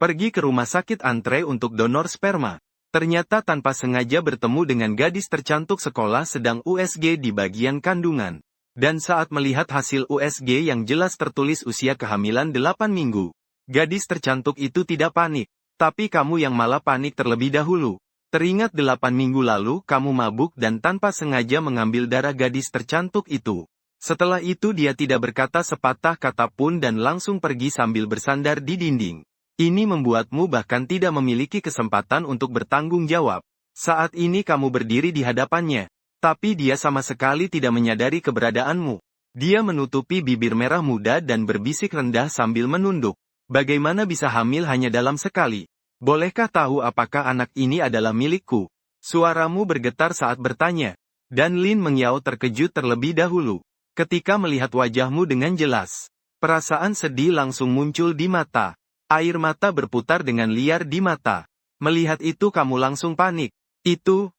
Pergi ke rumah sakit antre untuk donor sperma. Ternyata tanpa sengaja bertemu dengan gadis tercantik sekolah sedang USG di bagian kandungan. Dan saat melihat hasil USG yang jelas tertulis usia kehamilan 8 minggu. Gadis tercantik itu tidak panik. Tapi kamu yang malah panik terlebih dahulu. Teringat 8 minggu lalu kamu mabuk dan tanpa sengaja mengambil darah gadis tercantik itu. Setelah itu dia tidak berkata sepatah kata pun dan langsung pergi sambil bersandar di dinding. Ini membuatmu bahkan tidak memiliki kesempatan untuk bertanggung jawab. Saat ini kamu berdiri di hadapannya. Tapi dia sama sekali tidak menyadari keberadaanmu. Dia menutupi bibir merah muda dan berbisik rendah sambil menunduk. Bagaimana bisa hamil hanya dalam sekali? Bolehkah tahu apakah anak ini adalah milikku? Suaramu bergetar saat bertanya. Dan Lin Mengyao terkejut terlebih dahulu. Ketika melihat wajahmu dengan jelas. Perasaan sedih langsung muncul di mata. Air mata berputar dengan liar di mata. Melihat itu kamu langsung panik.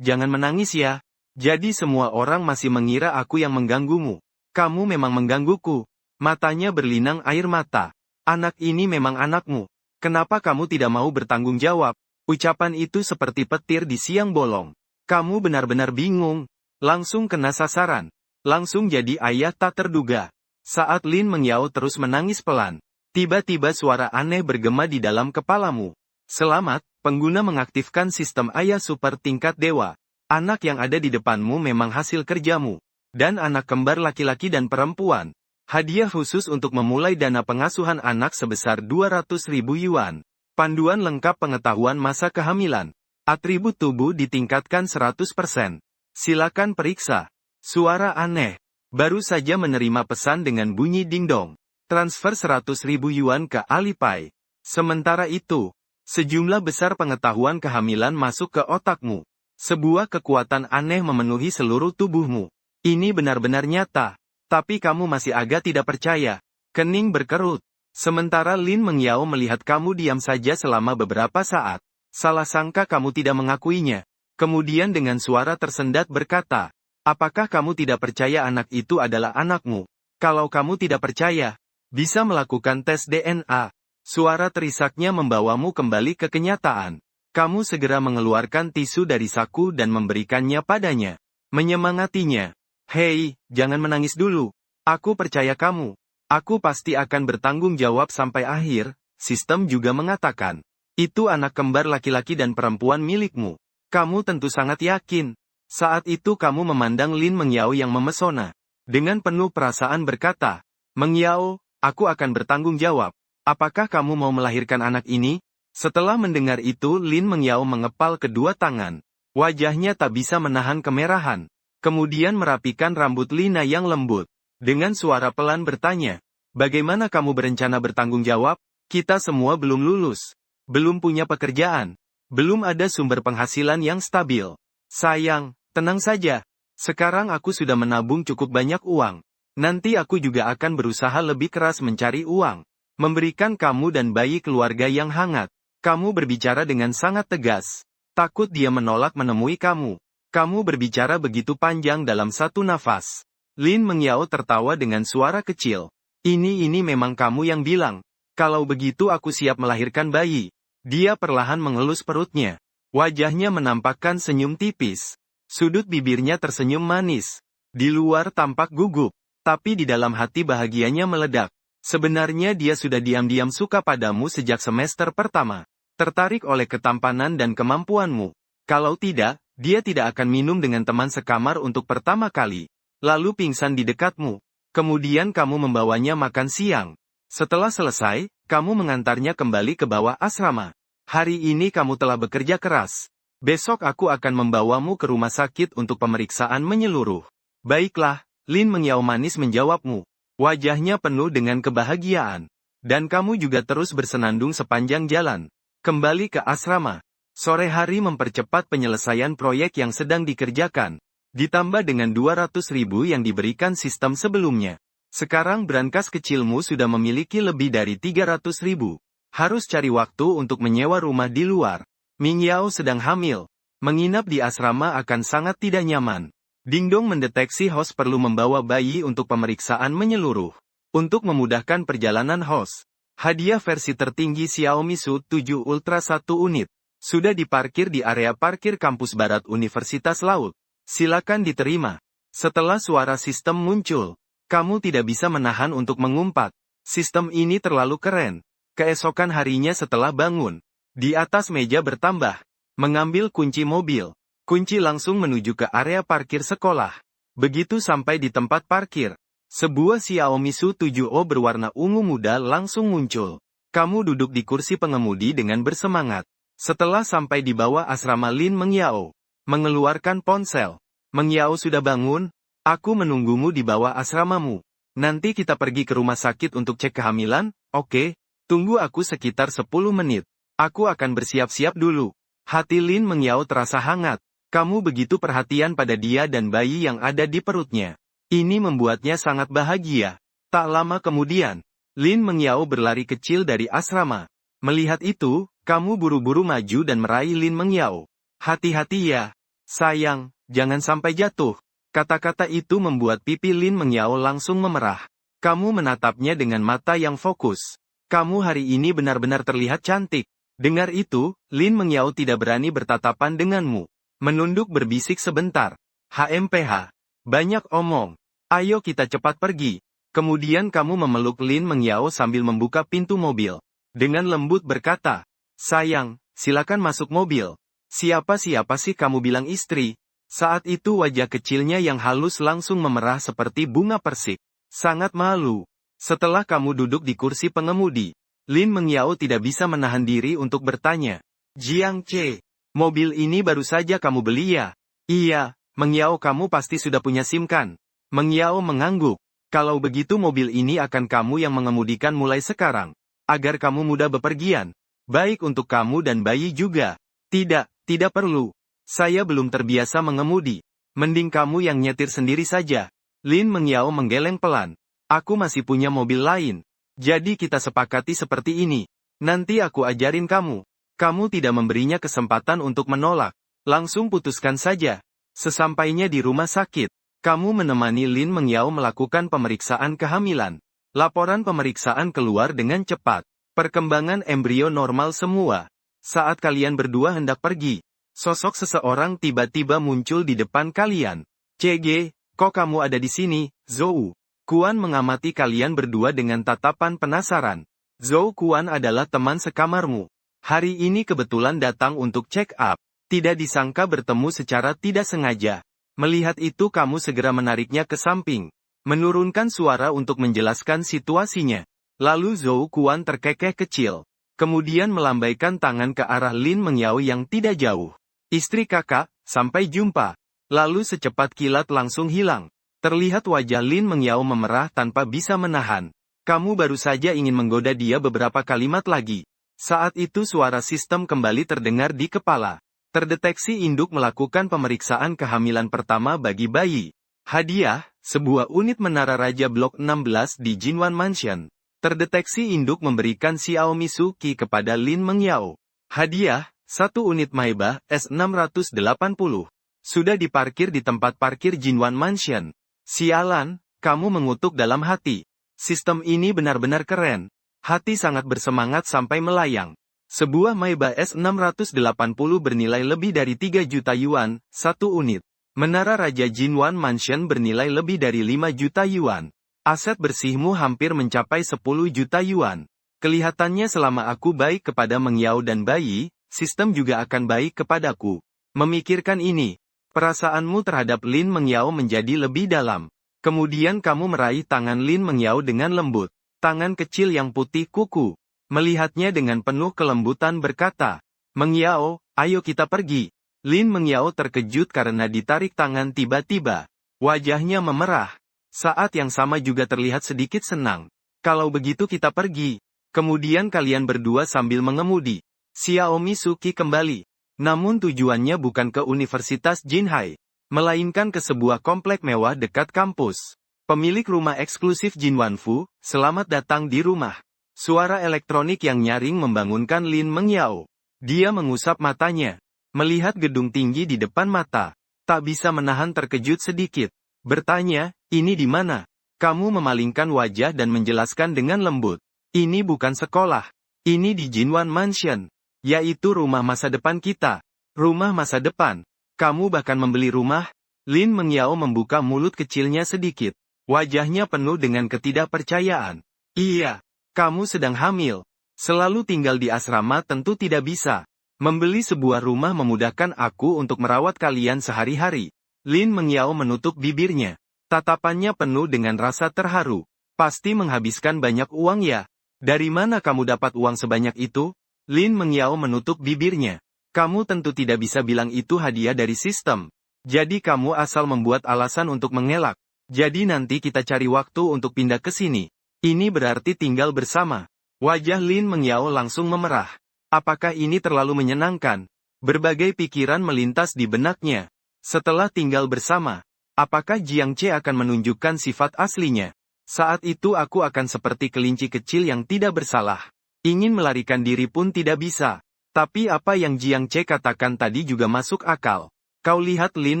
Jangan menangis ya. Jadi semua orang masih mengira aku yang mengganggumu. Kamu memang menggangguku. Matanya berlinang air mata. Anak ini memang anakmu. Kenapa kamu tidak mau bertanggung jawab? Ucapan itu seperti petir di siang bolong. Kamu benar-benar bingung. Langsung kena sasaran. Langsung jadi ayah tak terduga. Saat Lin Mengyao terus menangis pelan. Tiba-tiba suara aneh bergema di dalam kepalamu. Selamat, pengguna mengaktifkan sistem ayah super tingkat dewa. Anak yang ada di depanmu memang hasil kerjamu. Dan anak kembar laki-laki dan perempuan. Hadiah khusus untuk memulai dana pengasuhan anak sebesar 200.000 yuan. Panduan lengkap pengetahuan masa kehamilan. Atribut tubuh ditingkatkan 100%. Silakan periksa. Suara aneh. Baru saja menerima pesan dengan bunyi dingdong. Transfer 100.000 yuan ke Alipay. Sementara itu, sejumlah besar pengetahuan kehamilan masuk ke otakmu. Sebuah kekuatan aneh memenuhi seluruh tubuhmu. Ini benar-benar nyata. Tapi kamu masih agak tidak percaya. Kening berkerut. Sementara Lin Mengyao melihat kamu diam saja selama beberapa saat. Salah sangka kamu tidak mengakuinya. Kemudian dengan suara tersendat berkata, apakah kamu tidak percaya anak itu adalah anakmu? Kalau kamu tidak percaya, bisa melakukan tes DNA. Suara terisaknya membawamu kembali ke kenyataan. Kamu segera mengeluarkan tisu dari saku dan memberikannya padanya. Menyemangatinya. Hei, jangan menangis dulu. Aku percaya kamu. Aku pasti akan bertanggung jawab sampai akhir. Sistem juga mengatakan. Itu anak kembar laki-laki dan perempuan milikmu. Kamu tentu sangat yakin. Saat itu kamu memandang Lin Mengyao yang memesona. Dengan penuh perasaan berkata, Mengyao, aku akan bertanggung jawab. Apakah kamu mau melahirkan anak ini? Setelah mendengar itu Lin Mengyao mengepal kedua tangan. Wajahnya tak bisa menahan kemerahan. Kemudian merapikan rambut Lina yang lembut. Dengan suara pelan bertanya, bagaimana kamu berencana bertanggung jawab? Kita semua belum lulus. Belum punya pekerjaan. Belum ada sumber penghasilan yang stabil. Sayang, tenang saja. Sekarang aku sudah menabung cukup banyak uang. Nanti aku juga akan berusaha lebih keras mencari uang. Memberikan kamu dan bayi keluarga yang hangat. Kamu berbicara dengan sangat tegas. Takut dia menolak menemui kamu. Kamu berbicara begitu panjang dalam satu nafas. Lin Mengyao tertawa dengan suara kecil. Ini memang kamu yang bilang. Kalau begitu aku siap melahirkan bayi. Dia perlahan mengelus perutnya. Wajahnya menampakkan senyum tipis. Sudut bibirnya tersenyum manis. Di luar tampak gugup. Tapi di dalam hati bahagianya meledak. Sebenarnya dia sudah diam-diam suka padamu sejak semester pertama. Tertarik oleh ketampanan dan kemampuanmu. Kalau tidak, dia tidak akan minum dengan teman sekamar untuk pertama kali. Lalu pingsan di dekatmu. Kemudian kamu membawanya makan siang. Setelah selesai, kamu mengantarnya kembali ke bawah asrama. Hari ini kamu telah bekerja keras. Besok aku akan membawamu ke rumah sakit untuk pemeriksaan menyeluruh. Baiklah. Lin Mengyao manis menjawabmu. Wajahnya penuh dengan kebahagiaan. Dan kamu juga terus bersenandung sepanjang jalan. Kembali ke asrama. Sore hari mempercepat penyelesaian proyek yang sedang dikerjakan. Ditambah dengan 200.000 yang diberikan sistem sebelumnya. Sekarang brankas kecilmu sudah memiliki lebih dari 300.000. Harus cari waktu untuk menyewa rumah di luar. Mengyao sedang hamil. Menginap di asrama akan sangat tidak nyaman. Dingdong mendeteksi host perlu membawa bayi untuk pemeriksaan menyeluruh. Untuk memudahkan perjalanan host, Hadiah versi tertinggi Xiaomi Su 7 Ultra 1 unit. Sudah diparkir di area parkir kampus Barat Universitas Laut. Silakan diterima. Setelah suara sistem muncul, kamu tidak bisa menahan untuk mengumpat. Sistem ini terlalu keren. Keesokan harinya setelah bangun, di atas meja bertambah, mengambil kunci mobil. Kunci langsung menuju ke area parkir sekolah. Begitu sampai di tempat parkir, sebuah Xiaomi Su 7O berwarna ungu muda langsung muncul. Kamu duduk di kursi pengemudi dengan bersemangat. Setelah sampai di bawah asrama Lin Mengyao, mengeluarkan ponsel. Mengyao sudah bangun? Aku menunggumu di bawah asramamu. Nanti kita pergi ke rumah sakit untuk cek kehamilan, oke? Tunggu aku sekitar 10 menit. Aku akan bersiap-siap dulu. Hati Lin Mengyao terasa hangat. Kamu begitu perhatian pada dia dan bayi yang ada di perutnya. Ini membuatnya sangat bahagia. Tak lama kemudian, Lin Mengyao berlari kecil dari asrama. Melihat itu, kamu buru-buru maju dan meraih Lin Mengyao. Hati-hati ya. Sayang, jangan sampai jatuh. Kata-kata itu membuat pipi Lin Mengyao langsung memerah. Kamu menatapnya dengan mata yang fokus. Kamu hari ini benar-benar terlihat cantik. Dengar itu, Lin Mengyao tidak berani bertatapan denganmu. Menunduk berbisik sebentar. HMPH. Banyak omong. Ayo kita cepat pergi. Kemudian kamu memeluk Lin Mengyao sambil membuka pintu mobil. Dengan lembut berkata, sayang, silakan masuk mobil. Siapa sih kamu bilang istri? Saat itu wajah kecilnya yang halus langsung memerah seperti bunga persik. Sangat malu. Setelah kamu duduk di kursi pengemudi, Lin Mengyao tidak bisa menahan diri untuk bertanya. Jiang Che. Mobil ini baru saja kamu beli ya? Iya, Mengyao kamu pasti sudah punya SIM kan? Mengyao mengangguk. Kalau begitu mobil ini akan kamu yang mengemudikan mulai sekarang. Agar kamu mudah bepergian. Baik untuk kamu dan bayi juga. Tidak perlu. Saya belum terbiasa mengemudi. Mending kamu yang nyetir sendiri saja. Lin Mengyao menggeleng pelan. Aku masih punya mobil lain. Jadi kita sepakati seperti ini. Nanti aku ajarin kamu. Kamu tidak memberinya kesempatan untuk menolak. Langsung putuskan saja. Sesampainya di rumah sakit, kamu menemani Lin Mengyao melakukan pemeriksaan kehamilan. Laporan pemeriksaan keluar dengan cepat. Perkembangan embrio normal semua. Saat kalian berdua hendak pergi, sosok seseorang tiba-tiba muncul di depan kalian. CG, kok kamu ada di sini, Zhou? Kuan mengamati kalian berdua dengan tatapan penasaran. Zhou Kuan adalah teman sekamarmu. Hari ini kebetulan datang untuk check up. Tidak disangka bertemu secara tidak sengaja. Melihat itu kamu segera menariknya ke samping. Menurunkan suara untuk menjelaskan situasinya. Lalu Zhou Kuan terkekeh kecil. Kemudian melambaikan tangan ke arah Lin Mengyao yang tidak jauh. Istri kakak, sampai jumpa. Lalu secepat kilat langsung hilang. Terlihat wajah Lin Mengyao memerah tanpa bisa menahan. Kamu baru saja ingin menggoda dia beberapa kalimat lagi. Saat itu suara sistem kembali terdengar di kepala. Terdeteksi induk melakukan pemeriksaan kehamilan pertama bagi bayi. Hadiah, sebuah unit menara raja blok 16 di Jinwan Mansion. Terdeteksi induk memberikan Xiaomi Suki kepada Lin Mengyao. Hadiah, 1 unit Maybach S680. Sudah diparkir di tempat parkir Jinwan Mansion. Sialan, kamu mengutuk dalam hati. Sistem ini benar-benar keren. Hati sangat bersemangat sampai melayang. Sebuah Maybach S680 bernilai lebih dari 3 juta yuan, 1 unit. Menara Raja Jinwan Mansion bernilai lebih dari 5 juta yuan. Aset bersihmu hampir mencapai 10 juta yuan. Kelihatannya selama aku baik kepada Mengyao dan bayi, sistem juga akan baik kepadaku. Memikirkan ini, perasaanmu terhadap Lin Mengyao menjadi lebih dalam. Kemudian kamu meraih tangan Lin Mengyao dengan lembut. Tangan kecil yang putih kuku. Melihatnya dengan penuh kelembutan berkata, Mengyao, ayo kita pergi. Lin Mengyao terkejut karena ditarik tangan tiba-tiba. Wajahnya memerah. Saat yang sama juga terlihat sedikit senang. Kalau begitu kita pergi. Kemudian kalian berdua sambil mengemudi. Xiaomi Suki kembali. Namun tujuannya bukan ke Universitas Jinhai. Melainkan ke sebuah komplek mewah dekat kampus. Pemilik rumah eksklusif Jinwanfu, selamat datang di rumah. Suara elektronik yang nyaring membangunkan Lin Mengyao. Dia mengusap matanya. Melihat gedung tinggi di depan mata. Tak bisa menahan terkejut sedikit. Bertanya, ini di mana? Kamu memalingkan wajah dan menjelaskan dengan lembut. Ini bukan sekolah. Ini di Jinwan Mansion. Yaitu rumah masa depan kita. Rumah masa depan. Kamu bahkan membeli rumah? Lin Mengyao membuka mulut kecilnya sedikit. Wajahnya penuh dengan ketidakpercayaan. Iya. Kamu sedang hamil. Selalu tinggal di asrama tentu tidak bisa. Membeli sebuah rumah memudahkan aku untuk merawat kalian sehari-hari. Lin Mengyao menutup bibirnya. Tatapannya penuh dengan rasa terharu. Pasti menghabiskan banyak uang ya? Dari mana kamu dapat uang sebanyak itu? Lin Mengyao menutup bibirnya. Kamu tentu tidak bisa bilang itu hadiah dari sistem. Jadi kamu asal membuat alasan untuk mengelak. Jadi nanti kita cari waktu untuk pindah ke sini. Ini berarti tinggal bersama. Wajah Lin Mengyao langsung memerah. Apakah ini terlalu menyenangkan? Berbagai pikiran melintas di benaknya. Setelah tinggal bersama, apakah Jiang Che akan menunjukkan sifat aslinya? Saat itu aku akan seperti kelinci kecil yang tidak bersalah. Ingin melarikan diri pun tidak bisa. Tapi apa yang Jiang Che katakan tadi juga masuk akal. Kau lihat Lin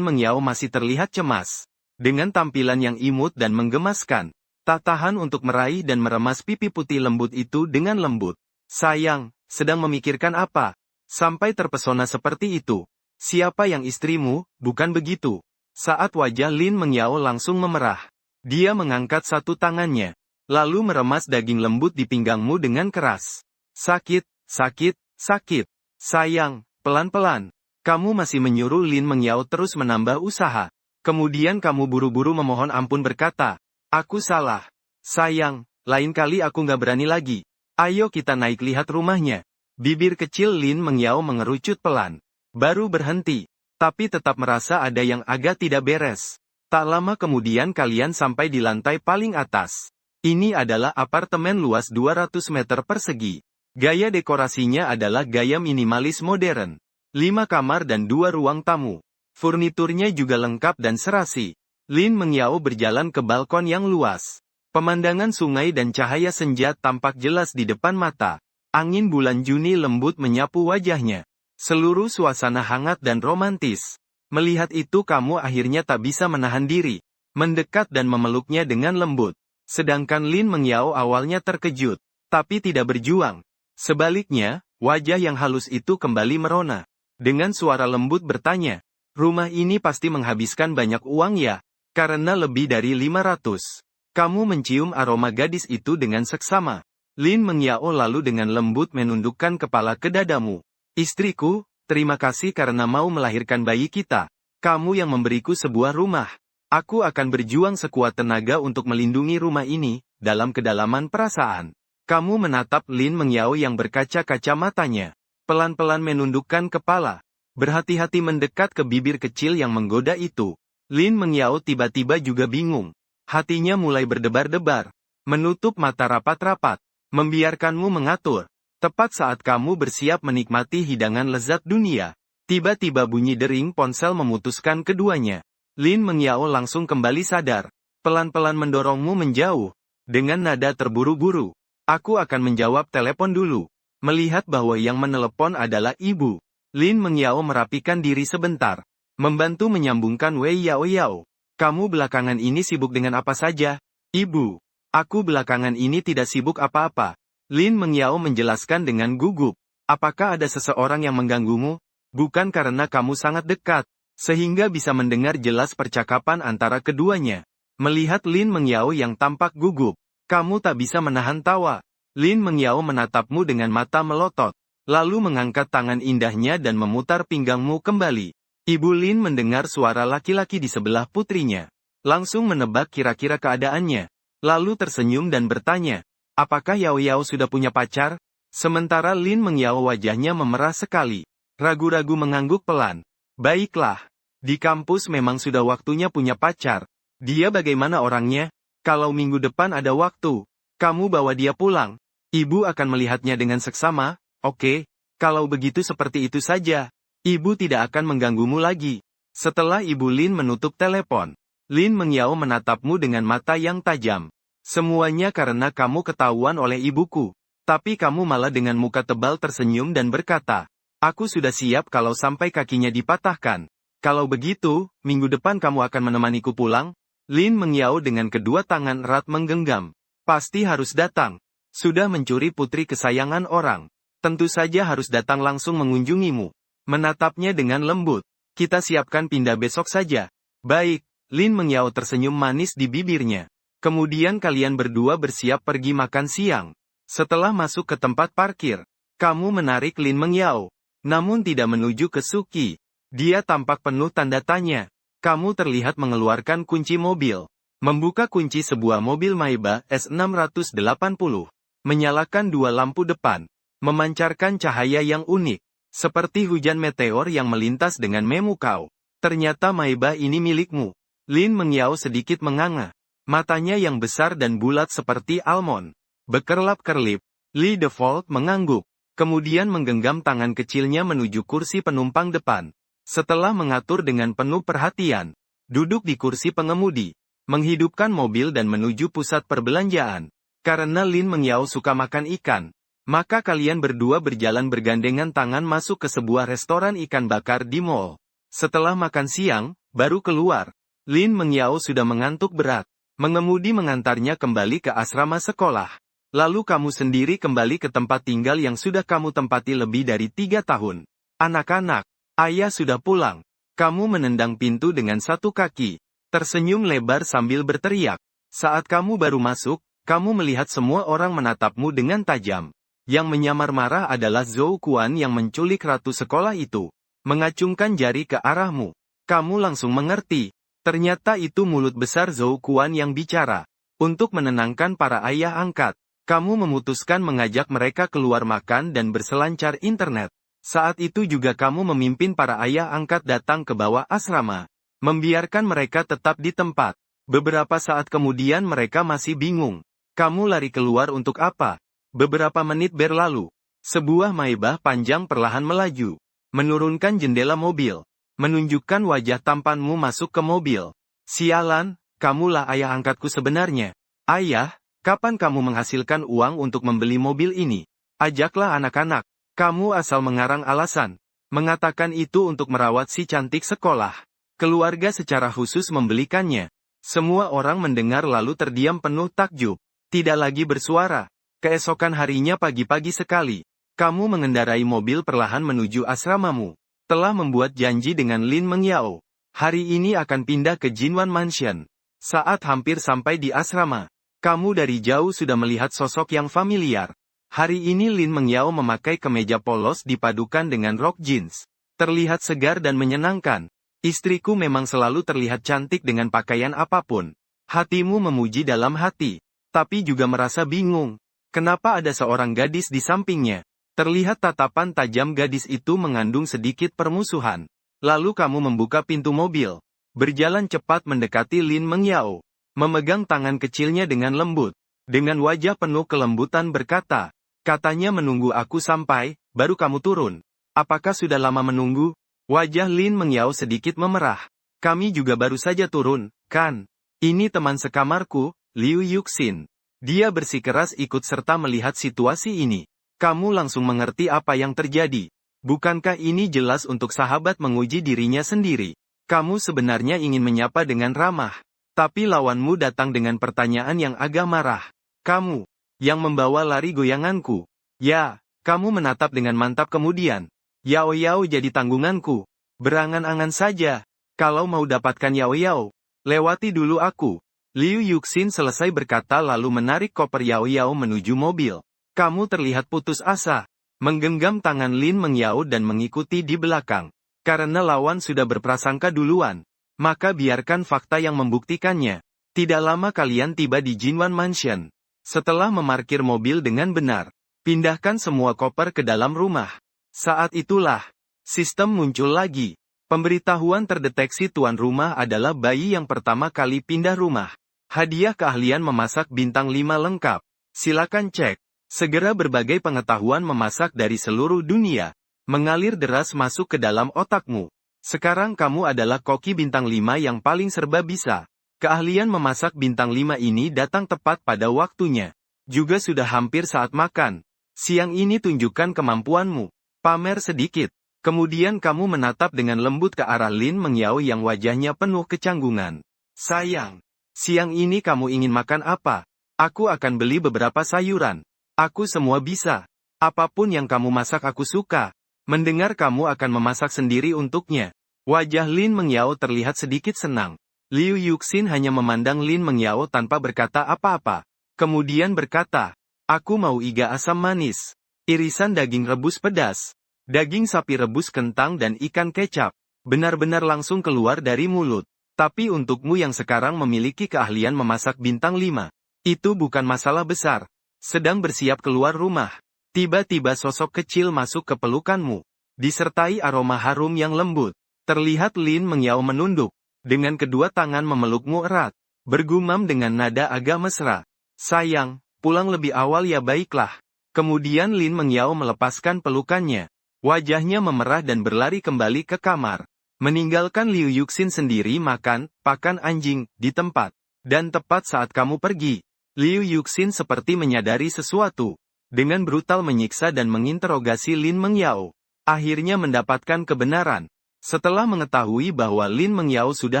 Mengyao masih terlihat cemas. Dengan tampilan yang imut dan menggemaskan. Tak tahan untuk meraih dan meremas pipi putih lembut itu dengan lembut. Sayang, sedang memikirkan apa? Sampai terpesona seperti itu. Siapa yang istrimu, bukan begitu? Saat wajah Lin Mengyao langsung memerah. Dia mengangkat satu tangannya. Lalu meremas daging lembut di pinggangmu dengan keras. Sakit, sakit, sakit. Sayang, pelan-pelan. Kamu masih menyuruh Lin Mengyao terus menambah usaha. Kemudian kamu buru-buru memohon ampun berkata, aku salah. Sayang, lain kali aku nggak berani lagi. Ayo kita naik lihat rumahnya. Bibir kecil Lin Mengyao mengerucut pelan. Baru berhenti. Tapi tetap merasa ada yang agak tidak beres. Tak lama kemudian kalian sampai di lantai paling atas. Ini adalah apartemen luas 200 meter persegi. Gaya dekorasinya adalah gaya minimalis modern. 5 kamar dan 2 ruang tamu. Furniturnya juga lengkap dan serasi. Lin Mengyao berjalan ke balkon yang luas. Pemandangan sungai dan cahaya senja tampak jelas di depan mata. Angin bulan Juni lembut menyapu wajahnya. Seluruh suasana hangat dan romantis. Melihat itu kamu akhirnya tak bisa menahan diri. Mendekat dan memeluknya dengan lembut. Sedangkan Lin Mengyao awalnya terkejut. Tapi tidak berjuang. Sebaliknya, wajah yang halus itu kembali merona. Dengan suara lembut bertanya. Rumah ini pasti menghabiskan banyak uang ya? Karena lebih dari 500. Kamu mencium aroma gadis itu dengan seksama. Lin Mengyao lalu dengan lembut menundukkan kepala ke dadamu. Istriku, terima kasih karena mau melahirkan bayi kita. Kamu yang memberiku sebuah rumah. Aku akan berjuang sekuat tenaga untuk melindungi rumah ini, dalam kedalaman perasaan. Kamu menatap Lin Mengyao yang berkaca-kaca matanya. Pelan-pelan menundukkan kepala. Berhati-hati mendekat ke bibir kecil yang menggoda itu. Lin Mengyao tiba-tiba juga bingung. Hatinya mulai berdebar-debar. Menutup mata rapat-rapat. Membiarkanmu mengatur. Tepat saat kamu bersiap menikmati hidangan lezat dunia. Tiba-tiba bunyi dering ponsel memutuskan keduanya. Lin Mengyao langsung kembali sadar. Pelan-pelan mendorongmu menjauh. Dengan nada terburu-buru. Aku akan menjawab telepon dulu. Melihat bahwa yang menelepon adalah ibu. Lin Mengyao merapikan diri sebentar. Membantu menyambungkan Wei Yao Yao. Kamu belakangan ini sibuk dengan apa saja? Ibu. Aku belakangan ini tidak sibuk apa-apa. Lin Mengyao menjelaskan dengan gugup. Apakah ada seseorang yang mengganggumu? Bukan karena kamu sangat dekat. Sehingga bisa mendengar jelas percakapan antara keduanya. Melihat Lin Mengyao yang tampak gugup. Kamu tak bisa menahan tawa. Lin Mengyao menatapmu dengan mata melotot. Lalu mengangkat tangan indahnya dan memutar pinggangmu kembali. Ibu Lin mendengar suara laki-laki di sebelah putrinya. Langsung menebak kira-kira keadaannya. Lalu tersenyum dan bertanya, apakah Yao Yao sudah punya pacar? Sementara Lin Mengyao wajahnya memerah sekali. Ragu-ragu mengangguk pelan. Baiklah. Di kampus memang sudah waktunya punya pacar. Dia bagaimana orangnya? Kalau minggu depan ada waktu, kamu bawa dia pulang. Ibu akan melihatnya dengan seksama. Oke, kalau begitu seperti itu saja. Ibu tidak akan mengganggumu lagi. Setelah Ibu Lin menutup telepon, Lin Mengyao menatapmu dengan mata yang tajam. Semuanya karena kamu ketahuan oleh ibuku. Tapi kamu malah dengan muka tebal tersenyum dan berkata, aku sudah siap kalau sampai kakinya dipatahkan. Kalau begitu, minggu depan kamu akan menemaniku pulang? Lin Mengyao dengan kedua tangan erat menggenggam. Pasti harus datang. Sudah mencuri putri kesayangan orang. Tentu saja harus datang langsung mengunjungimu. Menatapnya dengan lembut. Kita siapkan pindah besok saja. Baik, Lin Mengyao tersenyum manis di bibirnya. Kemudian kalian berdua bersiap pergi makan siang. Setelah masuk ke tempat parkir, kamu menarik Lin Mengyao. Namun tidak menuju ke Suki. Dia tampak penuh tanda tanya. Kamu terlihat mengeluarkan kunci mobil. Membuka kunci sebuah mobil Maybach S680. Menyalakan dua lampu depan. Memancarkan cahaya yang unik. Seperti hujan meteor yang melintas dengan memukau. Ternyata Maybach ini milikmu. Lin Mengyao sedikit menganga. Matanya yang besar dan bulat seperti almond. Bekerlap-kerlip. Li Default mengangguk. Kemudian menggenggam tangan kecilnya menuju kursi penumpang depan. Setelah mengatur dengan penuh perhatian. Duduk di kursi pengemudi. Menghidupkan mobil dan menuju pusat perbelanjaan. Karena Lin Mengyao suka makan ikan. Maka kalian berdua berjalan bergandengan tangan masuk ke sebuah restoran ikan bakar di mall. Setelah makan siang, baru keluar. Lin Mengyao sudah mengantuk berat. Mengemudi mengantarnya kembali ke asrama sekolah. Lalu kamu sendiri kembali ke tempat tinggal yang sudah kamu tempati lebih dari 3 tahun. Anak-anak, ayah sudah pulang. Kamu menendang pintu dengan satu kaki. Tersenyum lebar sambil berteriak. Saat kamu baru masuk, kamu melihat semua orang menatapmu dengan tajam. Yang menyamar marah adalah Zhou Kuan yang menculik ratu sekolah itu. Mengacungkan jari ke arahmu. Kamu langsung mengerti. Ternyata itu mulut besar Zhou Kuan yang bicara. Untuk menenangkan para ayah angkat, kamu memutuskan mengajak mereka keluar makan dan berselancar internet. Saat itu juga kamu memimpin para ayah angkat datang ke bawah asrama. Membiarkan mereka tetap di tempat. Beberapa saat kemudian mereka masih bingung. Kamu lari keluar untuk apa? Beberapa menit berlalu. Sebuah Maybach panjang perlahan melaju. Menurunkan jendela mobil. Menunjukkan wajah tampanmu masuk ke mobil. Sialan, kamulah ayah angkatku sebenarnya. Ayah, kapan kamu menghasilkan uang untuk membeli mobil ini? Ajaklah anak-anak. Kamu asal mengarang alasan. Mengatakan itu untuk merawat si cantik sekolah. Keluarga secara khusus membelikannya. Semua orang mendengar lalu terdiam penuh takjub. Tidak lagi bersuara. Keesokan harinya pagi-pagi sekali. Kamu mengendarai mobil perlahan menuju asramamu. Telah membuat janji dengan Lin Mengyao. Hari ini akan pindah ke Jinwan Mansion. Saat hampir sampai di asrama, kamu dari jauh sudah melihat sosok yang familiar. Hari ini Lin Mengyao memakai kemeja polos dipadukan dengan rok jeans. Terlihat segar dan menyenangkan. Istriku memang selalu terlihat cantik dengan pakaian apapun. Hatimu memuji dalam hati. Tapi juga merasa bingung. Kenapa ada seorang gadis di sampingnya? Terlihat tatapan tajam gadis itu mengandung sedikit permusuhan. Lalu kamu membuka pintu mobil. Berjalan cepat mendekati Lin Mengyao. Memegang tangan kecilnya dengan lembut. Dengan wajah penuh kelembutan berkata. Katanya menunggu aku sampai, baru kamu turun. Apakah sudah lama menunggu? Wajah Lin Mengyao sedikit memerah. Kami juga baru saja turun, kan? Ini teman sekamarku, Liu Yuxin. Dia bersikeras ikut serta melihat situasi ini. Kamu langsung mengerti apa yang terjadi. Bukankah ini jelas untuk sahabat menguji dirinya sendiri? Kamu sebenarnya ingin menyapa dengan ramah. Tapi lawanmu datang dengan pertanyaan yang agak marah. Kamu, yang membawa lari goyanganku. Ya, kamu menatap dengan mantap kemudian. Yao Yao jadi tanggunganku. Berangan-angan saja. Kalau mau dapatkan Yao Yao, lewati dulu aku. Liu Yuxin selesai berkata lalu menarik koper Yao Yao menuju mobil. Kamu terlihat putus asa. Menggenggam tangan Lin Mengyao dan mengikuti di belakang. Karena lawan sudah berprasangka duluan. Maka biarkan fakta yang membuktikannya. Tidak lama kalian tiba di Jinwan Mansion. Setelah memarkir mobil dengan benar, pindahkan semua koper ke dalam rumah. Saat itulah, sistem muncul lagi. Pemberitahuan terdeteksi tuan rumah adalah bayi yang pertama kali pindah rumah. Hadiah keahlian memasak bintang 5 lengkap. Silakan cek. Segera berbagai pengetahuan memasak dari seluruh dunia. Mengalir deras masuk ke dalam otakmu. Sekarang kamu adalah koki bintang 5 yang paling serba bisa. Keahlian memasak bintang 5 ini datang tepat pada waktunya. Juga sudah hampir saat makan. Siang ini tunjukkan kemampuanmu. Pamer sedikit. Kemudian kamu menatap dengan lembut ke arah Lin Mengyao yang wajahnya penuh kecanggungan. Sayang. Siang ini kamu ingin makan apa? Aku akan beli beberapa sayuran. Aku semua bisa. Apapun yang kamu masak aku suka. Mendengar kamu akan memasak sendiri untuknya. Wajah Lin Mengyao terlihat sedikit senang. Liu Yuxin hanya memandang Lin Mengyao tanpa berkata apa-apa. Kemudian berkata, aku mau iga asam manis. Irisan daging rebus pedas. Daging sapi rebus kentang dan ikan kecap. Benar-benar langsung keluar dari mulut. Tapi untukmu yang sekarang memiliki keahlian memasak bintang 5. Itu bukan masalah besar. Sedang bersiap keluar rumah. Tiba-tiba sosok kecil masuk ke pelukanmu. Disertai aroma harum yang lembut. Terlihat Lin Mengyao menunduk. Dengan kedua tangan memelukmu erat. Bergumam dengan nada agak mesra. Sayang, pulang lebih awal ya baiklah. Kemudian Lin Mengyao melepaskan pelukannya. Wajahnya memerah dan berlari kembali ke kamar. Meninggalkan Liu Yuxin sendiri makan, pakan anjing, di tempat. Dan tepat saat kamu pergi. Liu Yuxin seperti menyadari sesuatu. Dengan brutal menyiksa dan menginterogasi Lin Mengyao. Akhirnya mendapatkan kebenaran. Setelah mengetahui bahwa Lin Mengyao sudah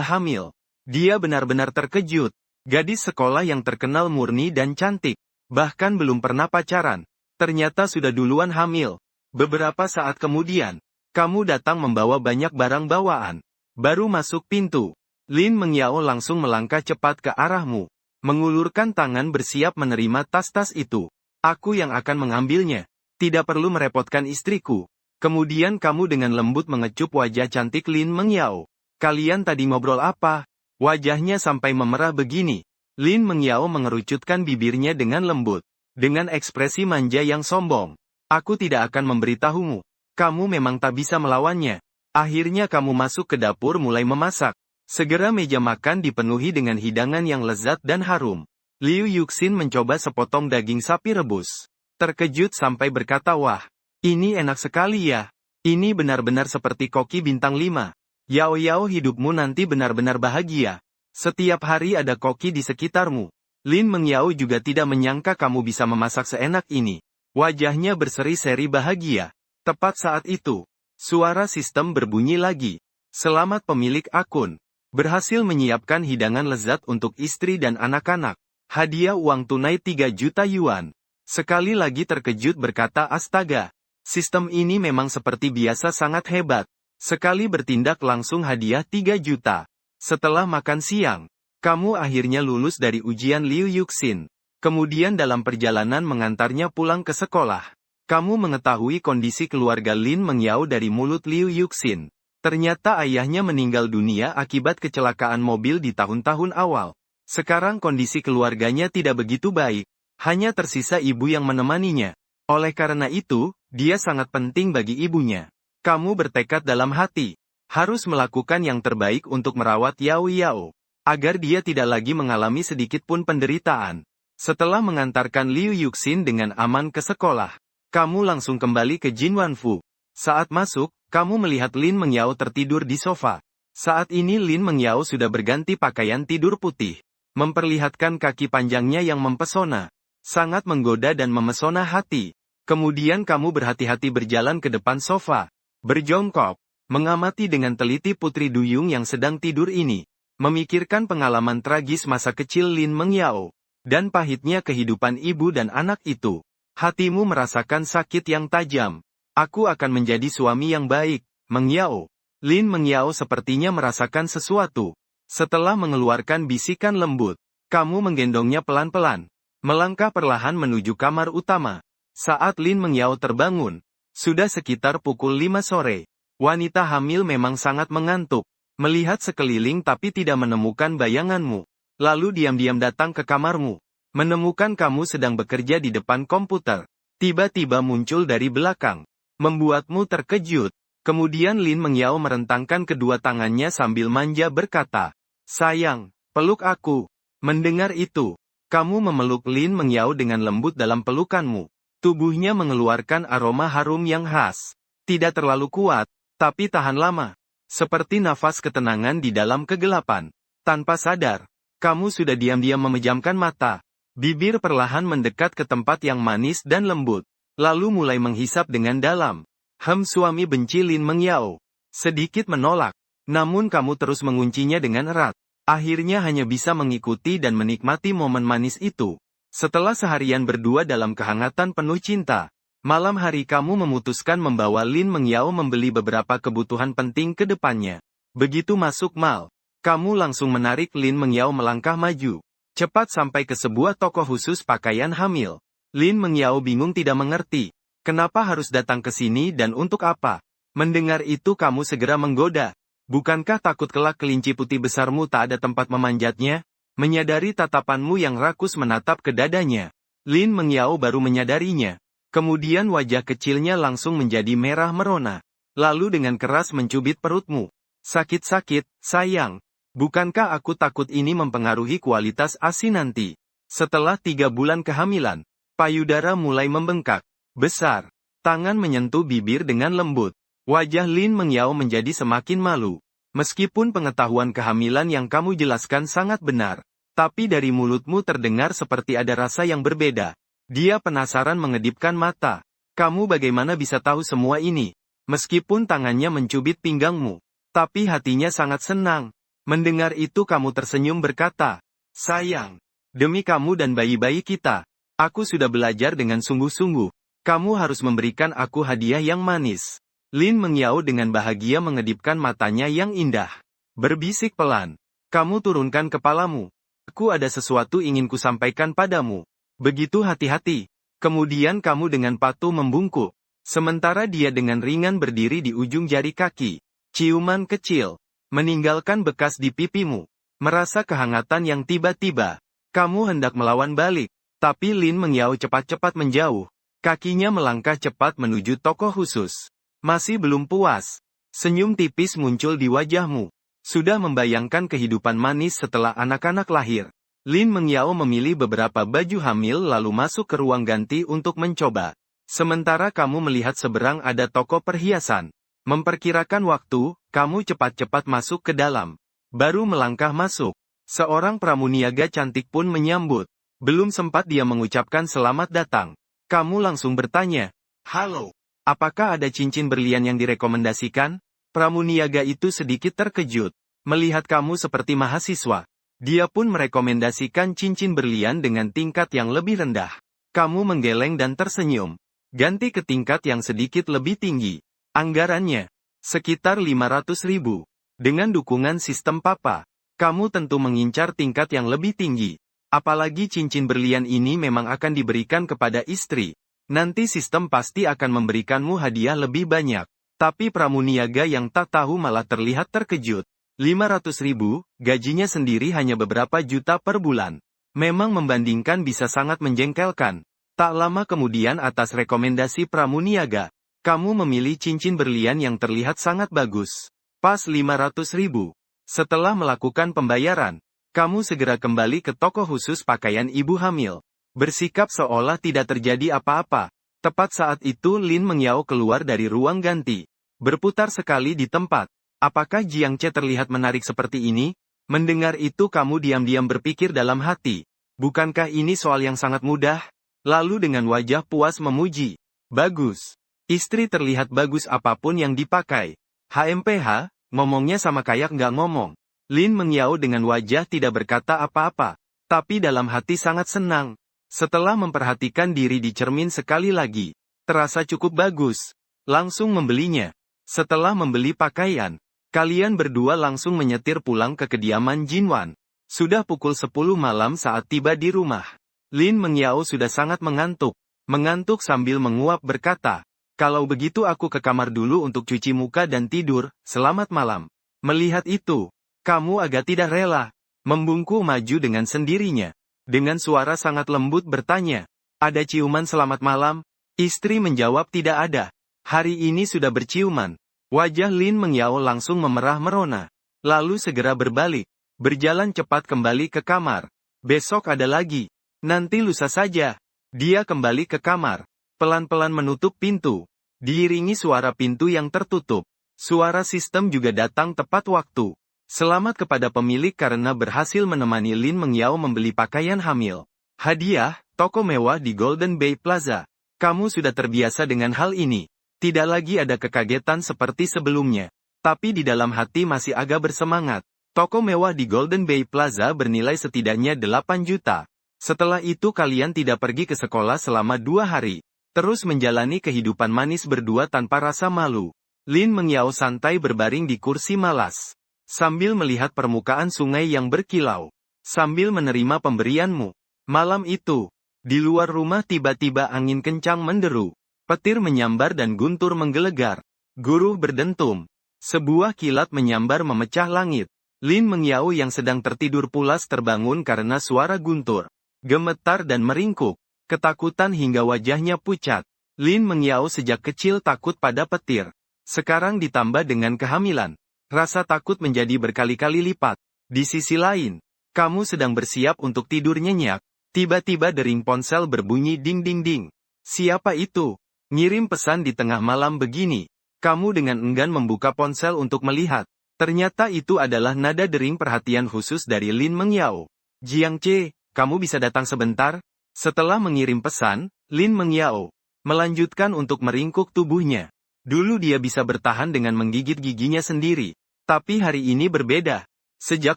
hamil, dia benar-benar terkejut. Gadis sekolah yang terkenal murni dan cantik, bahkan belum pernah pacaran, ternyata sudah duluan hamil. Beberapa saat kemudian, kamu datang membawa banyak barang bawaan. Baru masuk pintu, Lin Mengyao langsung melangkah cepat ke arahmu, mengulurkan tangan bersiap menerima tas-tas itu. Aku yang akan mengambilnya. Tidak perlu merepotkan istriku. Kemudian kamu dengan lembut mengecup wajah cantik Lin Mengyao. Kalian tadi ngobrol apa? Wajahnya sampai memerah begini. Lin Mengyao mengerucutkan bibirnya dengan lembut. Dengan ekspresi manja yang sombong. Aku tidak akan memberitahumu. Kamu memang tak bisa melawannya. Akhirnya kamu masuk ke dapur mulai memasak. Segera meja makan dipenuhi dengan hidangan yang lezat dan harum. Liu Yuxin mencoba sepotong daging sapi rebus. Terkejut sampai berkata wah. Ini enak sekali ya. Ini benar-benar seperti koki bintang 5. Yao hidupmu nanti benar-benar bahagia. Setiap hari ada koki di sekitarmu. Lin Mengyao juga tidak menyangka kamu bisa memasak seenak ini. Wajahnya berseri-seri bahagia. Tepat saat itu, suara sistem berbunyi lagi. Selamat pemilik akun. Berhasil menyiapkan hidangan lezat untuk istri dan anak-anak. Hadiah uang tunai 3 juta yuan. Sekali lagi terkejut berkata astaga. Sistem ini memang seperti biasa sangat hebat. Sekali bertindak langsung hadiah 3 juta. Setelah makan siang, kamu akhirnya lulus dari ujian Liu Yuxin. Kemudian dalam perjalanan mengantarnya pulang ke sekolah. Kamu mengetahui kondisi keluarga Lin Mengyao dari mulut Liu Yuxin. Ternyata ayahnya meninggal dunia akibat kecelakaan mobil di tahun-tahun awal. Sekarang kondisi keluarganya tidak begitu baik. Hanya tersisa ibu yang menemaninya. Oleh karena itu, dia sangat penting bagi ibunya. Kamu bertekad dalam hati, harus melakukan yang terbaik untuk merawat Yao, agar dia tidak lagi mengalami sedikit pun penderitaan. Setelah mengantarkan Liu Yuxin dengan aman ke sekolah, kamu langsung kembali ke Jinwanfu. Saat masuk, kamu melihat Lin Mengyao tertidur di sofa. Saat ini Lin Mengyao sudah berganti pakaian tidur putih, memperlihatkan kaki panjangnya yang mempesona, sangat menggoda dan memesona hati. Kemudian kamu berhati-hati berjalan ke depan sofa, berjongkok, mengamati dengan teliti putri duyung yang sedang tidur ini, memikirkan pengalaman tragis masa kecil Lin Mengyao, dan pahitnya kehidupan ibu dan anak itu. Hatimu merasakan sakit yang tajam. Aku akan menjadi suami yang baik, Mengyao. Lin Mengyao sepertinya merasakan sesuatu. Setelah mengeluarkan bisikan lembut, kamu menggendongnya pelan-pelan, melangkah perlahan menuju kamar utama. Saat Lin Mengyao terbangun, sudah sekitar pukul 5 sore. Wanita hamil memang sangat mengantuk, melihat sekeliling tapi tidak menemukan bayanganmu. Lalu diam-diam datang ke kamarmu, menemukan kamu sedang bekerja di depan komputer. Tiba-tiba muncul dari belakang, membuatmu terkejut. Kemudian Lin Mengyao merentangkan kedua tangannya sambil manja berkata, sayang, peluk aku. Mendengar itu, kamu memeluk Lin Mengyao dengan lembut dalam pelukanmu. Tubuhnya mengeluarkan aroma harum yang khas. Tidak terlalu kuat, tapi tahan lama. Seperti nafas ketenangan di dalam kegelapan. Tanpa sadar, kamu sudah diam-diam memejamkan mata. Bibir perlahan mendekat ke tempat yang manis dan lembut. Lalu mulai menghisap dengan dalam. Suami benci Lin Mengyao. Sedikit menolak. Namun kamu terus menguncinya dengan erat. Akhirnya hanya bisa mengikuti dan menikmati momen manis itu. Setelah seharian berdua dalam kehangatan penuh cinta, malam hari kamu memutuskan membawa Lin Mengyao membeli beberapa kebutuhan penting ke depannya. Begitu masuk mal, kamu langsung menarik Lin Mengyao melangkah maju. Cepat sampai ke sebuah toko khusus pakaian hamil. Lin Mengyao bingung tidak mengerti. Kenapa harus datang ke sini dan untuk apa? Mendengar itu kamu segera menggoda. Bukankah takut kelak kelinci putih besarmu tak ada tempat memanjatnya? Menyadari tatapanmu yang rakus menatap ke dadanya. Lin Mengyao baru menyadarinya. Kemudian wajah kecilnya langsung menjadi merah merona. Lalu dengan keras mencubit perutmu. Sakit-sakit, sayang. Bukankah aku takut ini mempengaruhi kualitas ASI nanti? Setelah 3 bulan kehamilan, payudara mulai membengkak. Besar. Tangan menyentuh bibir dengan lembut. Wajah Lin Mengyao menjadi semakin malu. Meskipun pengetahuan kehamilan yang kamu jelaskan sangat benar, tapi dari mulutmu terdengar seperti ada rasa yang berbeda. Dia penasaran mengedipkan mata. Kamu bagaimana bisa tahu semua ini? Meskipun tangannya mencubit pinggangmu, tapi hatinya sangat senang. Mendengar itu kamu tersenyum berkata, sayang, demi kamu dan bayi-bayi kita, aku sudah belajar dengan sungguh-sungguh. Kamu harus memberikan aku hadiah yang manis. Lin Mengyao dengan bahagia mengedipkan matanya yang indah. Berbisik pelan. Kamu turunkan kepalamu. Aku ada sesuatu ingin kusampaikan padamu. Begitu hati-hati. Kemudian kamu dengan patuh membungkuk. Sementara dia dengan ringan berdiri di ujung jari kaki. Ciuman kecil. Meninggalkan bekas di pipimu. Merasa kehangatan yang tiba-tiba. Kamu hendak melawan balik. Tapi Lin Mengyao cepat-cepat menjauh. Kakinya melangkah cepat menuju toko khusus. Masih belum puas. Senyum tipis muncul di wajahmu. Sudah membayangkan kehidupan manis setelah anak-anak lahir. Lin Mengyao memilih beberapa baju hamil lalu masuk ke ruang ganti untuk mencoba. Sementara kamu melihat seberang ada toko perhiasan. Memperkirakan waktu, kamu cepat-cepat masuk ke dalam. Baru melangkah masuk. Seorang pramuniaga cantik pun menyambut. Belum sempat dia mengucapkan selamat datang. Kamu langsung bertanya, halo. Apakah ada cincin berlian yang direkomendasikan? Pramuniaga itu sedikit terkejut. Melihat kamu seperti mahasiswa. Dia pun merekomendasikan cincin berlian dengan tingkat yang lebih rendah. Kamu menggeleng dan tersenyum. Ganti ke tingkat yang sedikit lebih tinggi. Anggarannya sekitar 500.000. Dengan dukungan sistem papa, kamu tentu mengincar tingkat yang lebih tinggi. Apalagi cincin berlian ini memang akan diberikan kepada istri. Nanti sistem pasti akan memberikanmu hadiah lebih banyak. Tapi pramuniaga yang tak tahu malah terlihat terkejut. 500.000, gajinya sendiri hanya beberapa juta per bulan. Memang membandingkan bisa sangat menjengkelkan. Tak lama kemudian atas rekomendasi pramuniaga, kamu memilih cincin berlian yang terlihat sangat bagus. Pas 500.000. Setelah melakukan pembayaran, kamu segera kembali ke toko khusus pakaian ibu hamil. Bersikap seolah tidak terjadi apa-apa. Tepat saat itu Lin Mengyao keluar dari ruang ganti. Berputar sekali di tempat. Apakah Jiang Che terlihat menarik seperti ini? Mendengar itu kamu diam-diam berpikir dalam hati. Bukankah ini soal yang sangat mudah? Lalu dengan wajah puas memuji. Bagus. Istri terlihat bagus apapun yang dipakai. HMPH, ngomongnya sama kayak nggak ngomong. Lin Mengyao dengan wajah tidak berkata apa-apa. Tapi dalam hati sangat senang. Setelah memperhatikan diri di cermin sekali lagi, terasa cukup bagus. Langsung membelinya. Setelah membeli pakaian, kalian berdua langsung menyetir pulang ke kediaman Jinwan. Sudah pukul 10 malam saat tiba di rumah. Lin Mengyao sudah sangat mengantuk. Mengantuk sambil menguap berkata, kalau begitu aku ke kamar dulu untuk cuci muka dan tidur, selamat malam. Melihat itu, kamu agak tidak rela. Membungkuk maju dengan sendirinya. Dengan suara sangat lembut bertanya, ada ciuman selamat malam? Istri menjawab tidak ada. Hari ini sudah berciuman. Wajah Lin Mengyao langsung memerah merona. Lalu segera berbalik. Berjalan cepat kembali ke kamar. Besok ada lagi. Nanti lusa saja. Dia kembali ke kamar. Pelan-pelan menutup pintu. Diiringi suara pintu yang tertutup. Suara sistem juga datang tepat waktu. Selamat kepada pemilik karena berhasil menemani Lin Mengyao membeli pakaian hamil. Hadiah, toko mewah di Golden Bay Plaza. Kamu sudah terbiasa dengan hal ini. Tidak lagi ada kekagetan seperti sebelumnya. Tapi di dalam hati masih agak bersemangat. Toko mewah di Golden Bay Plaza bernilai setidaknya 8 juta. Setelah itu kalian tidak pergi ke sekolah selama 2 hari. Terus menjalani kehidupan manis berdua tanpa rasa malu. Lin Mengyao santai berbaring di kursi malas. Sambil melihat permukaan sungai yang berkilau. Sambil menerima pemberianmu. Malam itu, di luar rumah tiba-tiba angin kencang menderu. Petir menyambar dan guntur menggelegar. Guruh berdentum. Sebuah kilat menyambar memecah langit. Lin Mengyao yang sedang tertidur pulas terbangun karena suara guntur. Gemetar dan meringkuk. Ketakutan hingga wajahnya pucat. Lin Mengyao sejak kecil takut pada petir. Sekarang ditambah dengan kehamilan. Rasa takut menjadi berkali-kali lipat. Di sisi lain, kamu sedang bersiap untuk tidur nyenyak. Tiba-tiba dering ponsel berbunyi ding-ding-ding. Siapa itu? Ngirim pesan di tengah malam begini. Kamu dengan enggan membuka ponsel untuk melihat. Ternyata itu adalah nada dering perhatian khusus dari Lin Mengyao. Jiang Ce, kamu bisa datang sebentar? Setelah mengirim pesan, Lin Mengyao melanjutkan untuk meringkuk tubuhnya. Dulu dia bisa bertahan dengan menggigit giginya sendiri. Tapi hari ini berbeda. Sejak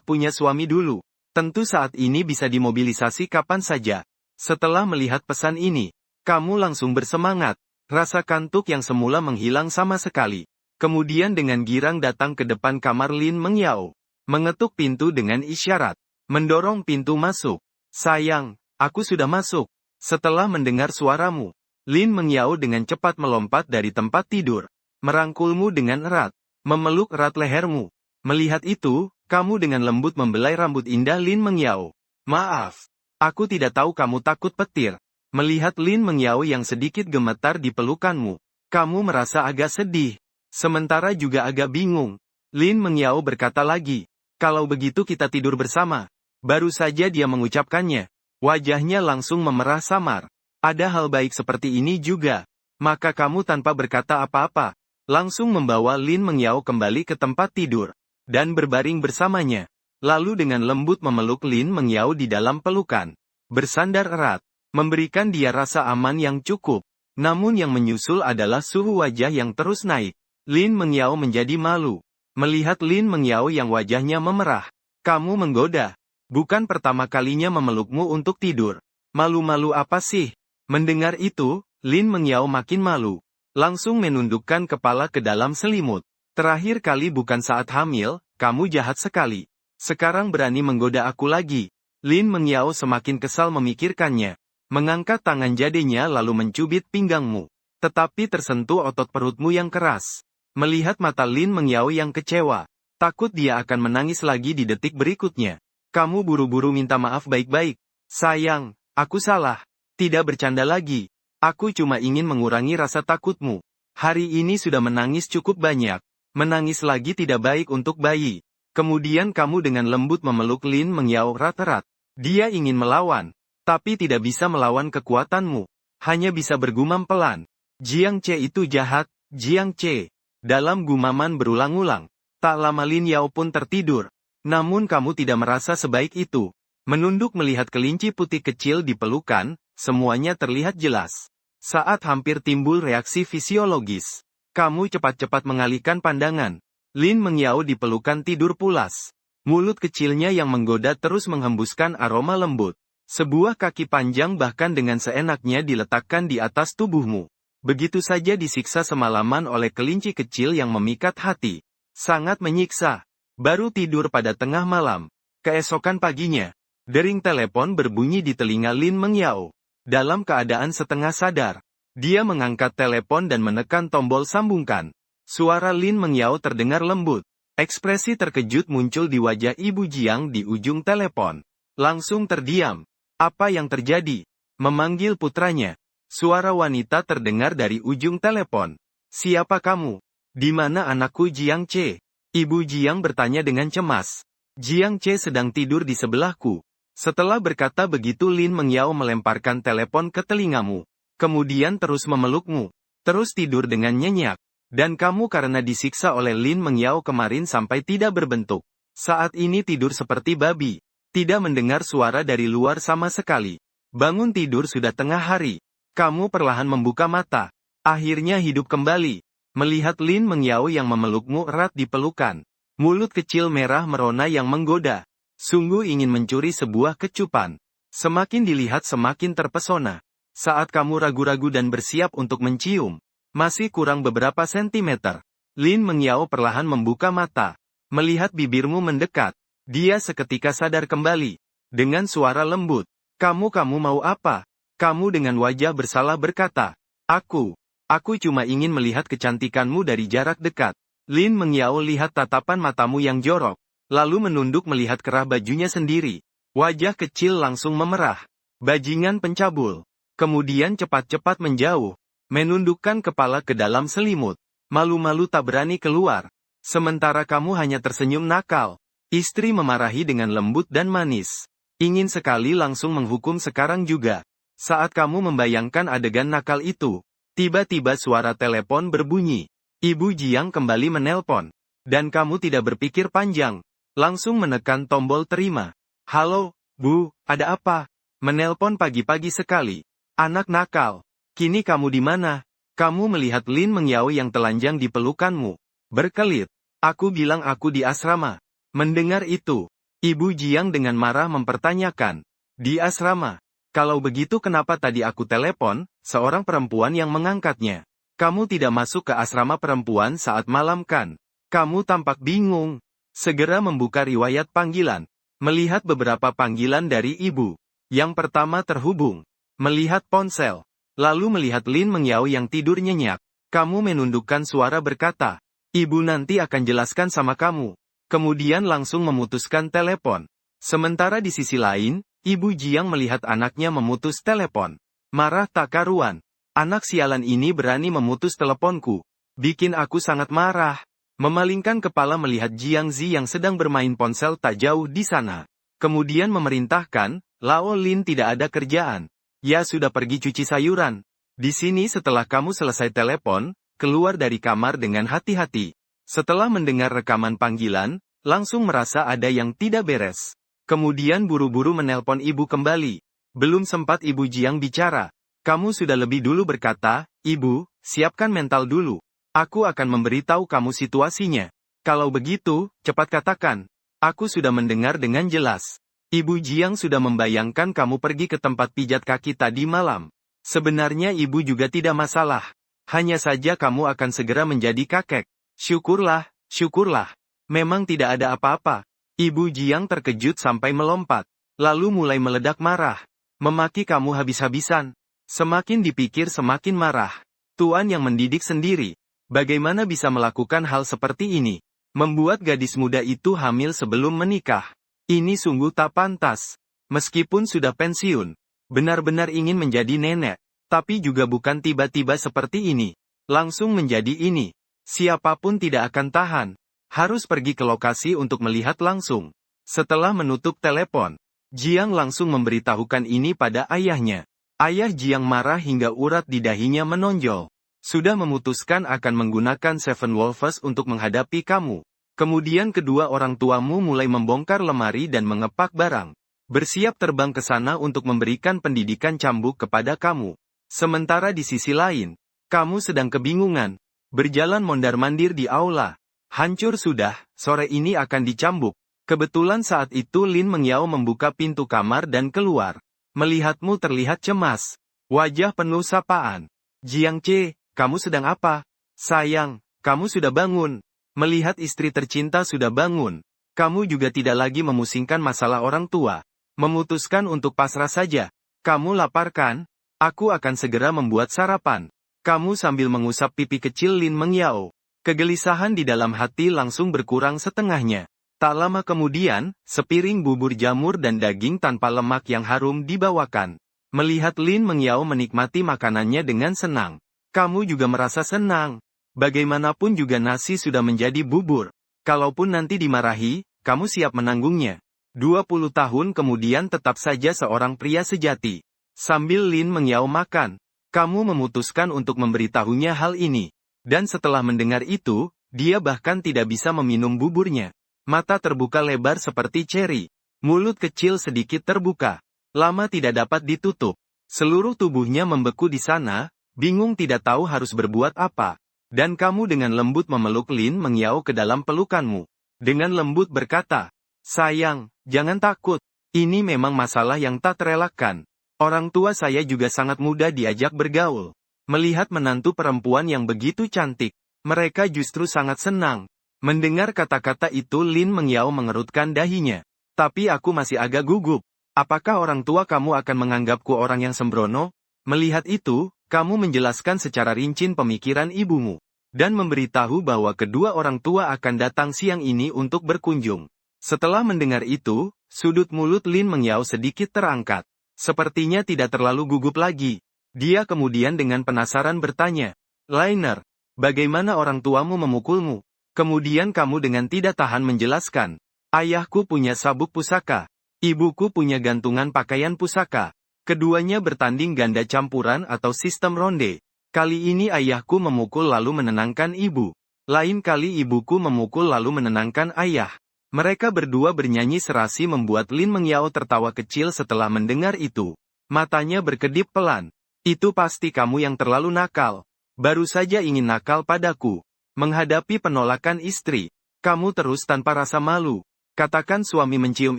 punya suami dulu, tentu saat ini bisa dimobilisasi kapan saja. Setelah melihat pesan ini, kamu langsung bersemangat. Rasa kantuk yang semula menghilang sama sekali. Kemudian dengan girang datang ke depan kamar Lin Mengyao. Mengetuk pintu dengan isyarat. Mendorong pintu masuk. Sayang, aku sudah masuk. Setelah mendengar suaramu, Lin Mengyao dengan cepat melompat dari tempat tidur. Merangkulmu dengan erat. Memeluk erat lehermu. Melihat itu, kamu dengan lembut membelai rambut indah Lin Mengyao. Maaf. Aku tidak tahu kamu takut petir. Melihat Lin Mengyao yang sedikit gemetar di pelukanmu, kamu merasa agak sedih. Sementara juga agak bingung. Lin Mengyao berkata lagi, kalau begitu kita tidur bersama. Baru saja dia mengucapkannya. Wajahnya langsung memerah samar. Ada hal baik seperti ini juga. Maka kamu tanpa berkata apa-apa, langsung membawa Lin Mengyao kembali ke tempat tidur. Dan berbaring bersamanya. Lalu dengan lembut memeluk Lin Mengyao di dalam pelukan. Bersandar erat. Memberikan dia rasa aman yang cukup. Namun yang menyusul adalah suhu wajah yang terus naik. Lin Mengyao menjadi malu. Melihat Lin Mengyao yang wajahnya memerah. Kamu menggoda. Bukan pertama kalinya memelukmu untuk tidur. Malu-malu apa sih? Mendengar itu, Lin Mengyao makin malu. Langsung menundukkan kepala ke dalam selimut. Terakhir kali bukan saat hamil, kamu jahat sekali. Sekarang berani menggoda aku lagi. Lin Mengyao semakin kesal memikirkannya. Mengangkat tangan jadinya lalu mencubit pinggangmu. Tetapi tersentuh otot perutmu yang keras. Melihat mata Lin Mengyao yang kecewa. Takut dia akan menangis lagi di detik berikutnya. Kamu buru-buru minta maaf baik-baik. Sayang, aku salah. Tidak bercanda lagi. Aku cuma ingin mengurangi rasa takutmu. Hari ini sudah menangis cukup banyak. Menangis lagi tidak baik untuk bayi. Kemudian kamu dengan lembut memeluk Lin Mengyao erat-erat. Dia ingin melawan. Tapi tidak bisa melawan kekuatanmu. Hanya bisa bergumam pelan. Jiang Ce itu jahat, Jiang Ce. Dalam gumaman berulang-ulang. Tak lama Lin Yao pun tertidur. Namun kamu tidak merasa sebaik itu. Menunduk melihat kelinci putih kecil di pelukan, semuanya terlihat jelas. Saat hampir timbul reaksi fisiologis. Kamu cepat-cepat mengalihkan pandangan. Lin Mengyao di pelukan tidur pulas. Mulut kecilnya yang menggoda terus menghembuskan aroma lembut. Sebuah kaki panjang bahkan dengan seenaknya diletakkan di atas tubuhmu. Begitu saja disiksa semalaman oleh kelinci kecil yang memikat hati. Sangat menyiksa. Baru tidur pada tengah malam. Keesokan paginya, dering telepon berbunyi di telinga Lin Mengyao. Dalam keadaan setengah sadar, dia mengangkat telepon dan menekan tombol sambungkan. Suara Lin Mengyao terdengar lembut. Ekspresi terkejut muncul di wajah Ibu Jiang di ujung telepon. Langsung terdiam. Apa yang terjadi? Memanggil putranya. Suara wanita terdengar dari ujung telepon. Siapa kamu? Di mana anakku Jiang Ce? Ibu Jiang bertanya dengan cemas. Jiang Ce sedang tidur di sebelahku. Setelah berkata begitu Lin Mengyao melemparkan telepon ke telingamu. Kemudian terus memelukmu. Terus tidur dengan nyenyak. Dan kamu karena disiksa oleh Lin Mengyao kemarin sampai tidak berbentuk. Saat ini tidur seperti babi. Tidak mendengar suara dari luar sama sekali. Bangun tidur sudah tengah hari. Kamu perlahan membuka mata. Akhirnya hidup kembali. Melihat Lin Mengyao yang memelukmu erat di pelukan. Mulut kecil merah merona yang menggoda. Sungguh ingin mencuri sebuah kecupan. Semakin dilihat semakin terpesona. Saat kamu ragu-ragu dan bersiap untuk mencium, masih kurang beberapa sentimeter. Lin Mengyao perlahan membuka mata. Melihat bibirmu mendekat, dia seketika sadar kembali. Dengan suara lembut, kamu mau apa? Kamu dengan wajah bersalah berkata, Aku cuma ingin melihat kecantikanmu dari jarak dekat. Lin Mengyao lihat tatapan matamu yang jorok, lalu menunduk melihat kerah bajunya sendiri. Wajah kecil langsung memerah. Bajingan pencabul. Kemudian cepat-cepat menjauh, menundukkan kepala ke dalam selimut. Malu-malu tak berani keluar. Sementara kamu hanya tersenyum nakal. Istri memarahi dengan lembut dan manis. Ingin sekali langsung menghukum sekarang juga. Saat kamu membayangkan adegan nakal itu, tiba-tiba suara telepon berbunyi. Ibu Jiang kembali menelpon. Dan kamu tidak berpikir panjang. Langsung menekan tombol terima. Halo, Bu, ada apa? Menelpon pagi-pagi sekali. Anak nakal. Kini kamu di mana? Kamu melihat Lin Mengyao yang telanjang di pelukanmu. Berkelit. Aku bilang aku di asrama. Mendengar itu, Ibu Jiang dengan marah mempertanyakan. Di asrama? Kalau begitu kenapa tadi aku telepon, seorang perempuan yang mengangkatnya? Kamu tidak masuk ke asrama perempuan saat malam kan? Kamu tampak bingung. Segera membuka riwayat panggilan. Melihat beberapa panggilan dari ibu. Yang pertama terhubung. Melihat ponsel. Lalu melihat Lin Mengyao yang tidur nyenyak. Kamu menundukkan suara berkata, Ibu nanti akan jelaskan sama kamu. Kemudian langsung memutuskan telepon. Sementara di sisi lain, Ibu Jiang melihat anaknya memutus telepon. Marah tak karuan. Anak sialan ini berani memutus teleponku. Bikin aku sangat marah. Memalingkan kepala melihat Jiang Zi yang sedang bermain ponsel tak jauh di sana. Kemudian memerintahkan, Lao Lin tidak ada kerjaan. Ya sudah pergi cuci sayuran. Di sini setelah kamu selesai telepon, keluar dari kamar dengan hati-hati. Setelah mendengar rekaman panggilan, langsung merasa ada yang tidak beres. Kemudian buru-buru menelpon ibu kembali. Belum sempat Ibu Jiang bicara. Kamu sudah lebih dulu berkata, Ibu, siapkan mental dulu. Aku akan memberitahu kamu situasinya. Kalau begitu, cepat katakan. Aku sudah mendengar dengan jelas. Ibu Jiang sudah membayangkan kamu pergi ke tempat pijat kaki tadi malam. Sebenarnya ibu juga tidak masalah. Hanya saja kamu akan segera menjadi kakek. Syukurlah, syukurlah. Memang tidak ada apa-apa. Ibu Jiang terkejut sampai melompat. Lalu mulai meledak marah. Memaki kamu habis-habisan. Semakin dipikir semakin marah. Tuan yang mendidik sendiri. Bagaimana bisa melakukan hal seperti ini? Membuat gadis muda itu hamil sebelum menikah. Ini sungguh tak pantas. Meskipun sudah pensiun, benar-benar ingin menjadi nenek, tapi juga bukan tiba-tiba seperti ini. Langsung menjadi ini. Siapapun tidak akan tahan. Harus pergi ke lokasi untuk melihat langsung. Setelah menutup telepon, Jiang langsung memberitahukan ini pada ayahnya. Ayah Jiang marah hingga urat di dahinya menonjol. Sudah memutuskan akan menggunakan Seven Wolves untuk menghadapi kamu. Kemudian kedua orang tuamu mulai membongkar lemari dan mengepak barang. Bersiap terbang ke sana untuk memberikan pendidikan cambuk kepada kamu. Sementara di sisi lain, kamu sedang kebingungan. Berjalan mondar-mandir di aula. Hancur sudah, sore ini akan dicambuk. Kebetulan saat itu Lin Mengyao membuka pintu kamar dan keluar. Melihatmu terlihat cemas. Wajah penuh sapaan. Jiang Ce, kamu sedang apa? Sayang, kamu sudah bangun. Melihat istri tercinta sudah bangun. Kamu juga tidak lagi memusingkan masalah orang tua. Memutuskan untuk pasrah saja. Kamu lapar kan? Aku akan segera membuat sarapan. Kamu sambil mengusap pipi kecil Lin Mengyao. Kegelisahan di dalam hati langsung berkurang setengahnya. Tak lama kemudian, sepiring bubur jamur dan daging tanpa lemak yang harum dibawakan. Melihat Lin Mengyao menikmati makanannya dengan senang. Kamu juga merasa senang. Bagaimanapun juga nasi sudah menjadi bubur. Kalaupun nanti dimarahi, kamu siap menanggungnya. 20 tahun kemudian tetap saja seorang pria sejati. Sambil Lin Mengyao makan, kamu memutuskan untuk memberitahunya hal ini. Dan setelah mendengar itu, dia bahkan tidak bisa meminum buburnya. Mata terbuka lebar seperti ceri. Mulut kecil sedikit terbuka. Lama tidak dapat ditutup. Seluruh tubuhnya membeku di sana. Bingung tidak tahu harus berbuat apa. Dan kamu dengan lembut memeluk Lin Mengyao ke dalam pelukanmu. Dengan lembut berkata, sayang, jangan takut. Ini memang masalah yang tak terelakkan. Orang tua saya juga sangat mudah diajak bergaul. Melihat menantu perempuan yang begitu cantik, mereka justru sangat senang. Mendengar kata-kata itu Lin Mengyao mengerutkan dahinya. Tapi aku masih agak gugup. Apakah orang tua kamu akan menganggapku orang yang sembrono? Melihat itu, kamu menjelaskan secara rinci pemikiran ibumu. Dan memberitahu bahwa kedua orang tua akan datang siang ini untuk berkunjung. Setelah mendengar itu, sudut mulut Lin Mengyao sedikit terangkat. Sepertinya tidak terlalu gugup lagi. Dia kemudian dengan penasaran bertanya, Liner, bagaimana orang tuamu memukulmu? Kemudian kamu dengan tidak tahan menjelaskan, ayahku punya sabuk pusaka. Ibuku punya gantungan pakaian pusaka. Keduanya bertanding ganda campuran atau sistem ronde. Kali ini ayahku memukul lalu menenangkan ibu. Lain kali ibuku memukul lalu menenangkan ayah. Mereka berdua bernyanyi serasi membuat Lin Mengyao tertawa kecil setelah mendengar itu. Matanya berkedip pelan. Itu pasti kamu yang terlalu nakal. Baru saja ingin nakal padaku. Menghadapi penolakan istri. Kamu terus tanpa rasa malu. Katakan suami mencium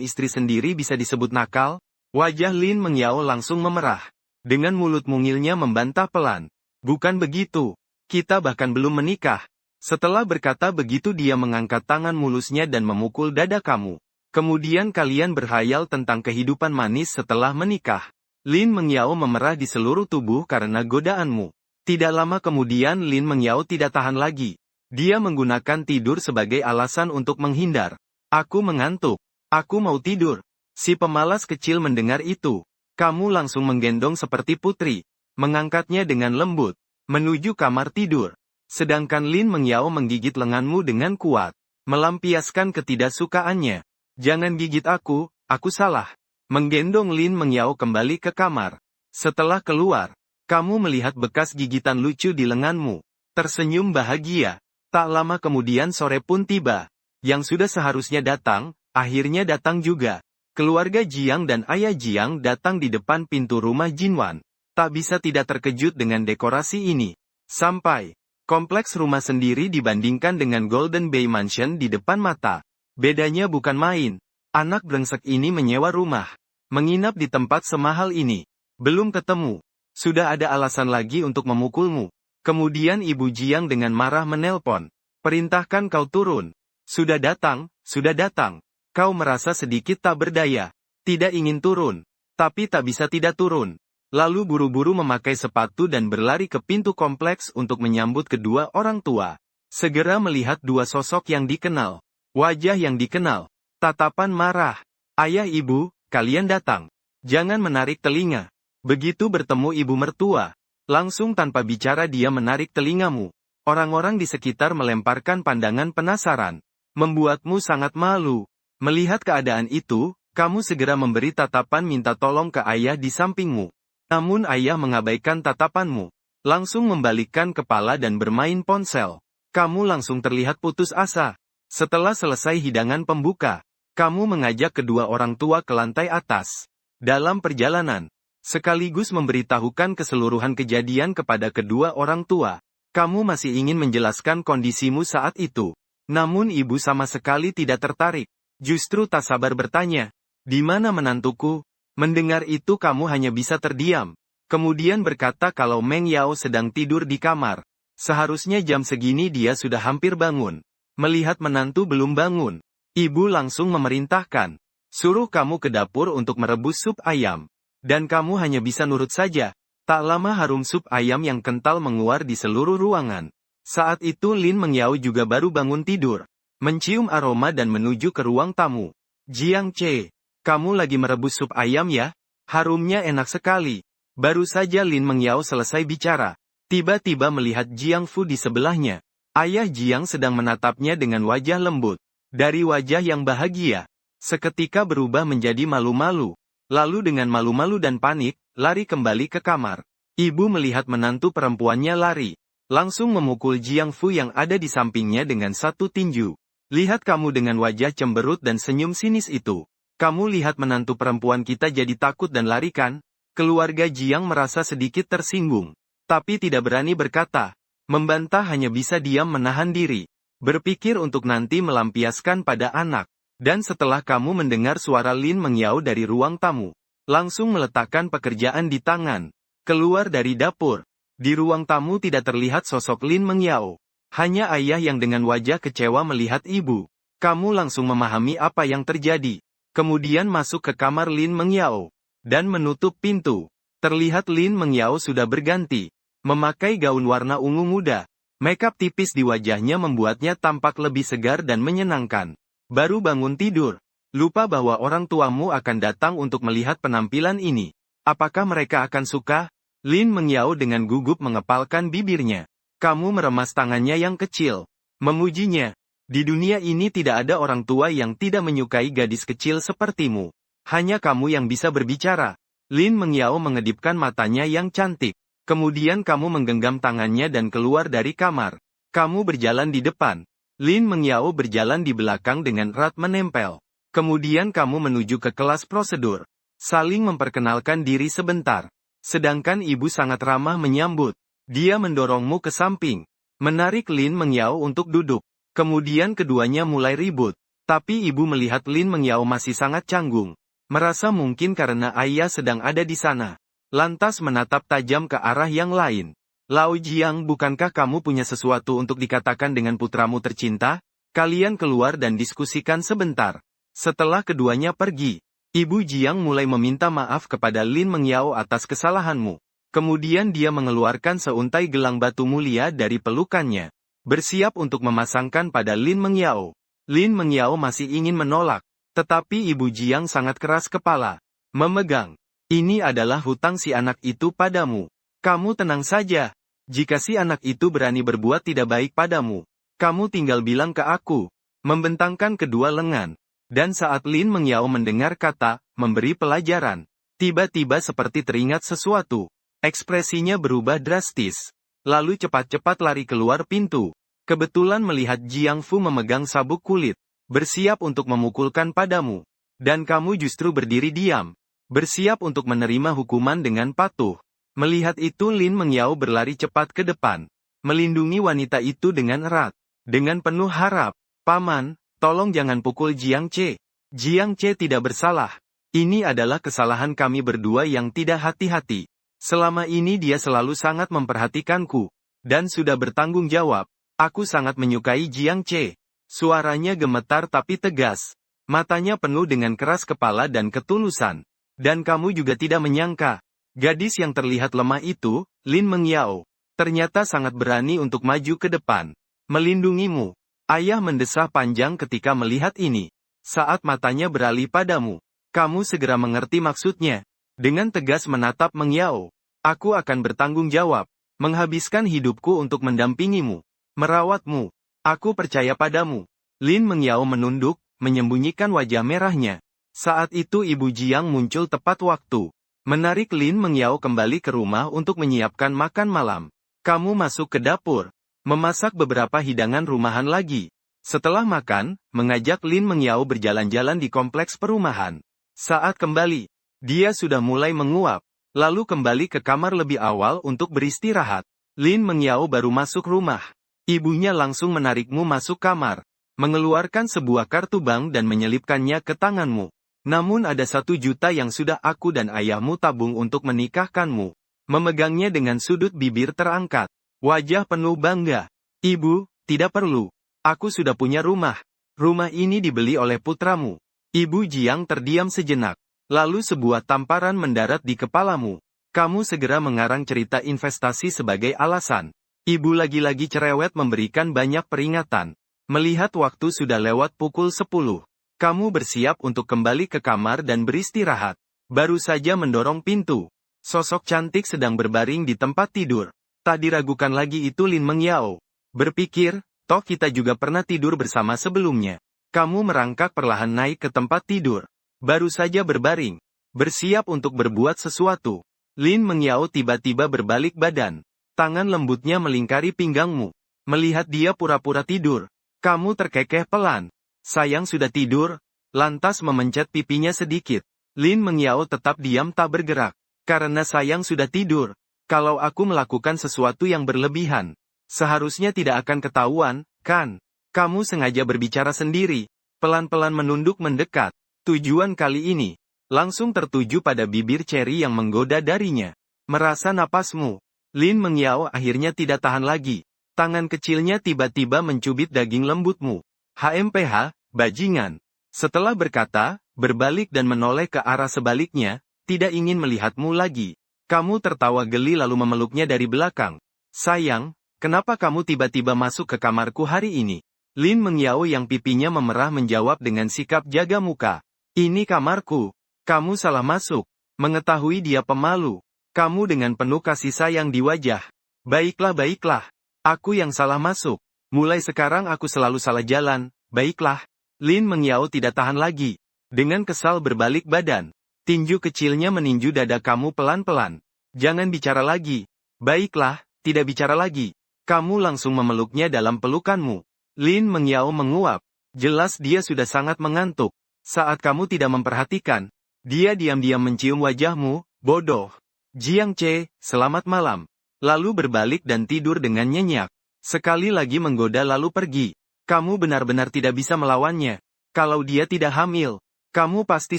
istri sendiri bisa disebut nakal? Wajah Lin Mengyao langsung memerah. Dengan mulut mungilnya membantah pelan. Bukan begitu. Kita bahkan belum menikah. Setelah berkata begitu dia mengangkat tangan mulusnya dan memukul dada kamu. Kemudian kalian berhayal tentang kehidupan manis setelah menikah. Lin Mengyao memerah di seluruh tubuh karena godaanmu. Tidak lama kemudian Lin Mengyao tidak tahan lagi. Dia menggunakan tidur sebagai alasan untuk menghindar. Aku mengantuk. Aku mau tidur. Si pemalas kecil mendengar itu. Kamu langsung menggendong seperti putri. Mengangkatnya dengan lembut. Menuju kamar tidur. Sedangkan Lin Mengyao menggigit lenganmu dengan kuat. Melampiaskan ketidaksukaannya. Jangan gigit aku salah. Menggendong Lin Mengyao kembali ke kamar. Setelah keluar, kamu melihat bekas gigitan lucu di lenganmu. Tersenyum bahagia. Tak lama kemudian sore pun tiba. Yang sudah seharusnya datang, akhirnya datang juga. Keluarga Jiang dan ayah Jiang datang di depan pintu rumah Jinwan. Tak bisa tidak terkejut dengan dekorasi ini. Sampai, kompleks rumah sendiri dibandingkan dengan Golden Bay Mansion di depan mata. Bedanya bukan main. Anak brengsek ini menyewa rumah. Menginap di tempat semahal ini. Belum ketemu. Sudah ada alasan lagi untuk memukulmu. Kemudian Ibu Jiang dengan marah menelpon. Perintahkan kau turun. Sudah datang. Kau merasa sedikit tak berdaya. Tidak ingin turun. Tapi tak bisa tidak turun. Lalu buru-buru memakai sepatu dan berlari ke pintu kompleks untuk menyambut kedua orang tua. Segera melihat dua sosok yang dikenal. Wajah yang dikenal. Tatapan marah. Ayah ibu, kalian datang. Jangan menarik telinga. Begitu bertemu ibu mertua. Langsung tanpa bicara dia menarik telingamu. Orang-orang di sekitar melemparkan pandangan penasaran. Membuatmu sangat malu. Melihat keadaan itu, kamu segera memberi tatapan minta tolong ke ayah di sampingmu. Namun ayah mengabaikan tatapanmu. Langsung membalikkan kepala dan bermain ponsel. Kamu langsung terlihat putus asa. Setelah selesai hidangan pembuka, kamu mengajak kedua orang tua ke lantai atas. Dalam perjalanan, sekaligus memberitahukan keseluruhan kejadian kepada kedua orang tua. Kamu masih ingin menjelaskan kondisimu saat itu. Namun ibu sama sekali tidak tertarik. Justru tak sabar bertanya, di mana menantuku? Mendengar itu kamu hanya bisa terdiam. Kemudian berkata kalau Meng Yao sedang tidur di kamar. Seharusnya jam segini dia sudah hampir bangun. Melihat menantu belum bangun, ibu langsung memerintahkan, suruh kamu ke dapur untuk merebus sup ayam. Dan kamu hanya bisa nurut saja. Tak lama harum sup ayam yang kental menguar di seluruh ruangan. Saat itu Lin Mengyao juga baru bangun tidur. Mencium aroma dan menuju ke ruang tamu. Jiang Che, kamu lagi merebus sup ayam ya? Harumnya enak sekali. Baru saja Lin Mengyao selesai bicara. Tiba-tiba melihat Jiang Fu di sebelahnya. Ayah Jiang sedang menatapnya dengan wajah lembut. Dari wajah yang bahagia, seketika berubah menjadi malu-malu. Lalu dengan malu-malu dan panik, lari kembali ke kamar. Ibu melihat menantu perempuannya lari. Langsung memukul Jiang Fu yang ada di sampingnya dengan satu tinju. Lihat kamu dengan wajah cemberut dan senyum sinis itu. Kamu lihat menantu perempuan kita jadi takut dan lari kan? Keluarga Jiang merasa sedikit tersinggung. Tapi tidak berani berkata. Membantah hanya bisa diam menahan diri. Berpikir untuk nanti melampiaskan pada anak. Dan setelah kamu mendengar suara Lin Mengyao dari ruang tamu, langsung meletakkan pekerjaan di tangan. Keluar dari dapur. Di ruang tamu tidak terlihat sosok Lin Mengyao. Hanya ayah yang dengan wajah kecewa melihat ibu. Kamu langsung memahami apa yang terjadi. Kemudian masuk ke kamar Lin Mengyao. Dan menutup pintu. Terlihat Lin Mengyao sudah berganti. Memakai gaun warna ungu muda. Makeup tipis di wajahnya membuatnya tampak lebih segar dan menyenangkan. Baru bangun tidur. Lupa bahwa orang tuamu akan datang untuk melihat penampilan ini. Apakah mereka akan suka? Lin Mengyao dengan gugup mengepalkan bibirnya. Kamu meremas tangannya yang kecil. Memujinya. Di dunia ini tidak ada orang tua yang tidak menyukai gadis kecil sepertimu. Hanya kamu yang bisa berbicara. Lin Mengyao mengedipkan matanya yang cantik. Kemudian kamu menggenggam tangannya dan keluar dari kamar. Kamu berjalan di depan. Lin Mengyao berjalan di belakang dengan erat menempel. Kemudian kamu menuju ke kelas prosedur. Saling memperkenalkan diri sebentar. Sedangkan ibu sangat ramah menyambut. Dia mendorongmu ke samping. Menarik Lin Mengyao untuk duduk. Kemudian keduanya mulai ribut. Tapi ibu melihat Lin Mengyao masih sangat canggung. Merasa mungkin karena ayah sedang ada di sana. Lantas menatap tajam ke arah yang lain. Lao Jiang, bukankah kamu punya sesuatu untuk dikatakan dengan putramu tercinta? Kalian keluar dan diskusikan sebentar. Setelah keduanya pergi, Ibu Jiang mulai meminta maaf kepada Lin Mengyao atas kesalahanmu. Kemudian dia mengeluarkan seuntai gelang batu mulia dari pelukannya. Bersiap untuk memasangkan pada Lin Mengyao. Lin Mengyao masih ingin menolak. Tetapi Ibu Jiang sangat keras kepala. Memegang. Ini adalah hutang si anak itu padamu. Kamu tenang saja. Jika si anak itu berani berbuat tidak baik padamu, kamu tinggal bilang ke aku. Membentangkan kedua lengan. Dan saat Lin Mengyao mendengar kata, memberi pelajaran. Tiba-tiba seperti teringat sesuatu. Ekspresinya berubah drastis. Lalu cepat-cepat lari keluar pintu. Kebetulan melihat Jiang Fu memegang sabuk kulit. Bersiap untuk memukulkan padamu. Dan kamu justru berdiri diam. Bersiap untuk menerima hukuman dengan patuh. Melihat itu Lin Mengyao berlari cepat ke depan. Melindungi wanita itu dengan erat. Dengan penuh harap. Paman, tolong jangan pukul Jiang Che. Jiang Che tidak bersalah. Ini adalah kesalahan kami berdua yang tidak hati-hati. Selama ini dia selalu sangat memperhatikanku. Dan sudah bertanggung jawab. Aku sangat menyukai Jiang Che. Suaranya gemetar tapi tegas. Matanya penuh dengan keras kepala dan ketulusan. Dan kamu juga tidak menyangka. Gadis yang terlihat lemah itu, Lin Mengyao, ternyata sangat berani untuk maju ke depan. Melindungimu. Ayah mendesah panjang ketika melihat ini. Saat matanya beralih padamu. Kamu segera mengerti maksudnya. Dengan tegas menatap Mengyao. Aku akan bertanggung jawab. Menghabiskan hidupku untuk mendampingimu. Merawatmu. Aku percaya padamu. Lin Mengyao menunduk, menyembunyikan wajah merahnya. Saat itu Ibu Jiang muncul tepat waktu. Menarik Lin Mengyao kembali ke rumah untuk menyiapkan makan malam. Kamu masuk ke dapur. Memasak beberapa hidangan rumahan lagi. Setelah makan, mengajak Lin Mengyao berjalan-jalan di kompleks perumahan. Saat kembali, dia sudah mulai menguap. Lalu kembali ke kamar lebih awal untuk beristirahat. Lin Mengyao baru masuk rumah. Ibunya langsung menarikmu masuk kamar. Mengeluarkan sebuah kartu bank dan menyelipkannya ke tanganmu. Namun ada 1 juta yang sudah aku dan ayahmu tabung untuk menikahkanmu. Memegangnya dengan sudut bibir terangkat. Wajah penuh bangga. Ibu, tidak perlu. Aku sudah punya rumah. Rumah ini dibeli oleh putramu. Ibu Jiang terdiam sejenak. Lalu sebuah tamparan mendarat di kepalamu. Kamu segera mengarang cerita investasi sebagai alasan. Ibu lagi-lagi cerewet memberikan banyak peringatan. Melihat waktu sudah lewat pukul 10. Kamu bersiap untuk kembali ke kamar dan beristirahat. Baru saja mendorong pintu. Sosok cantik sedang berbaring di tempat tidur. Tak diragukan lagi itu Lin Mengyao. Berpikir, toh kita juga pernah tidur bersama sebelumnya. Kamu merangkak perlahan naik ke tempat tidur. Baru saja berbaring. Bersiap untuk berbuat sesuatu. Lin Mengyao tiba-tiba berbalik badan. Tangan lembutnya melingkari pinggangmu. Melihat dia pura-pura tidur. Kamu terkekeh pelan. Sayang sudah tidur. Lantas memencet pipinya sedikit. Lin Mengyao tetap diam tak bergerak. Karena sayang sudah tidur. Kalau aku melakukan sesuatu yang berlebihan. Seharusnya tidak akan ketahuan, kan? Kamu sengaja berbicara sendiri. pelan-pelan menunduk mendekat. Tujuan kali ini langsung tertuju pada bibir Cherry yang menggoda darinya. Merasa napasmu. Lin Mengyao akhirnya tidak tahan lagi. Tangan kecilnya tiba-tiba mencubit daging lembutmu. HMPH, bajingan. Setelah berkata, berbalik dan menoleh ke arah sebaliknya, tidak ingin melihatmu lagi. Kamu tertawa geli lalu memeluknya dari belakang. Sayang, kenapa kamu tiba-tiba masuk ke kamarku hari ini? Lin Mengyao yang pipinya memerah menjawab dengan sikap jaga muka. Ini kamarku. Kamu salah masuk. Mengetahui dia pemalu. Kamu dengan penuh kasih sayang di wajah. Baiklah. Aku yang salah masuk. Mulai sekarang aku selalu salah jalan. Baiklah. Lin Mengyao tidak tahan lagi. Dengan kesal berbalik badan. Tinju kecilnya meninju dada kamu pelan-pelan. Jangan bicara lagi. Baiklah, tidak bicara lagi. Kamu langsung memeluknya dalam pelukanmu. Lin Mengyao menguap. Jelas dia sudah sangat mengantuk. Saat kamu tidak memperhatikan, dia diam-diam mencium wajahmu, bodoh. Jiang Che, selamat malam. Lalu berbalik dan tidur dengan nyenyak. Sekali lagi menggoda lalu pergi. Kamu benar-benar tidak bisa melawannya. Kalau dia tidak hamil, kamu pasti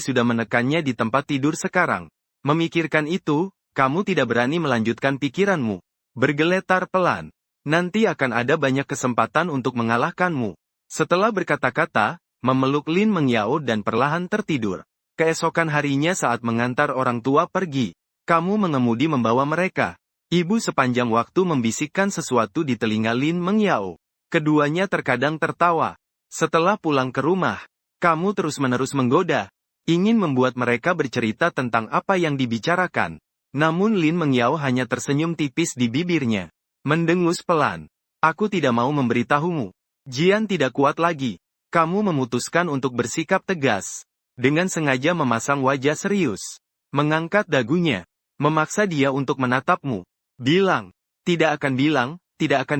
sudah menekannya di tempat tidur sekarang. Memikirkan itu, kamu tidak berani melanjutkan pikiranmu. Bergeletar pelan. Nanti akan ada banyak kesempatan untuk mengalahkanmu. Setelah berkata-kata, memeluk Lin Mengyao dan perlahan tertidur. Keesokan harinya saat mengantar orang tua pergi, kamu mengemudi membawa mereka. Ibu sepanjang waktu membisikkan sesuatu di telinga Lin Mengyao. Keduanya terkadang tertawa. Setelah pulang ke rumah, kamu terus-menerus menggoda, ingin membuat mereka bercerita tentang apa yang dibicarakan. Namun Lin Mengyao hanya tersenyum tipis di bibirnya. Mendengus pelan. Aku tidak mau memberitahumu. Jian tidak kuat lagi. Kamu memutuskan untuk bersikap tegas. Dengan sengaja memasang wajah serius. Mengangkat dagunya. Memaksa dia untuk menatapmu. Bilang. Tidak akan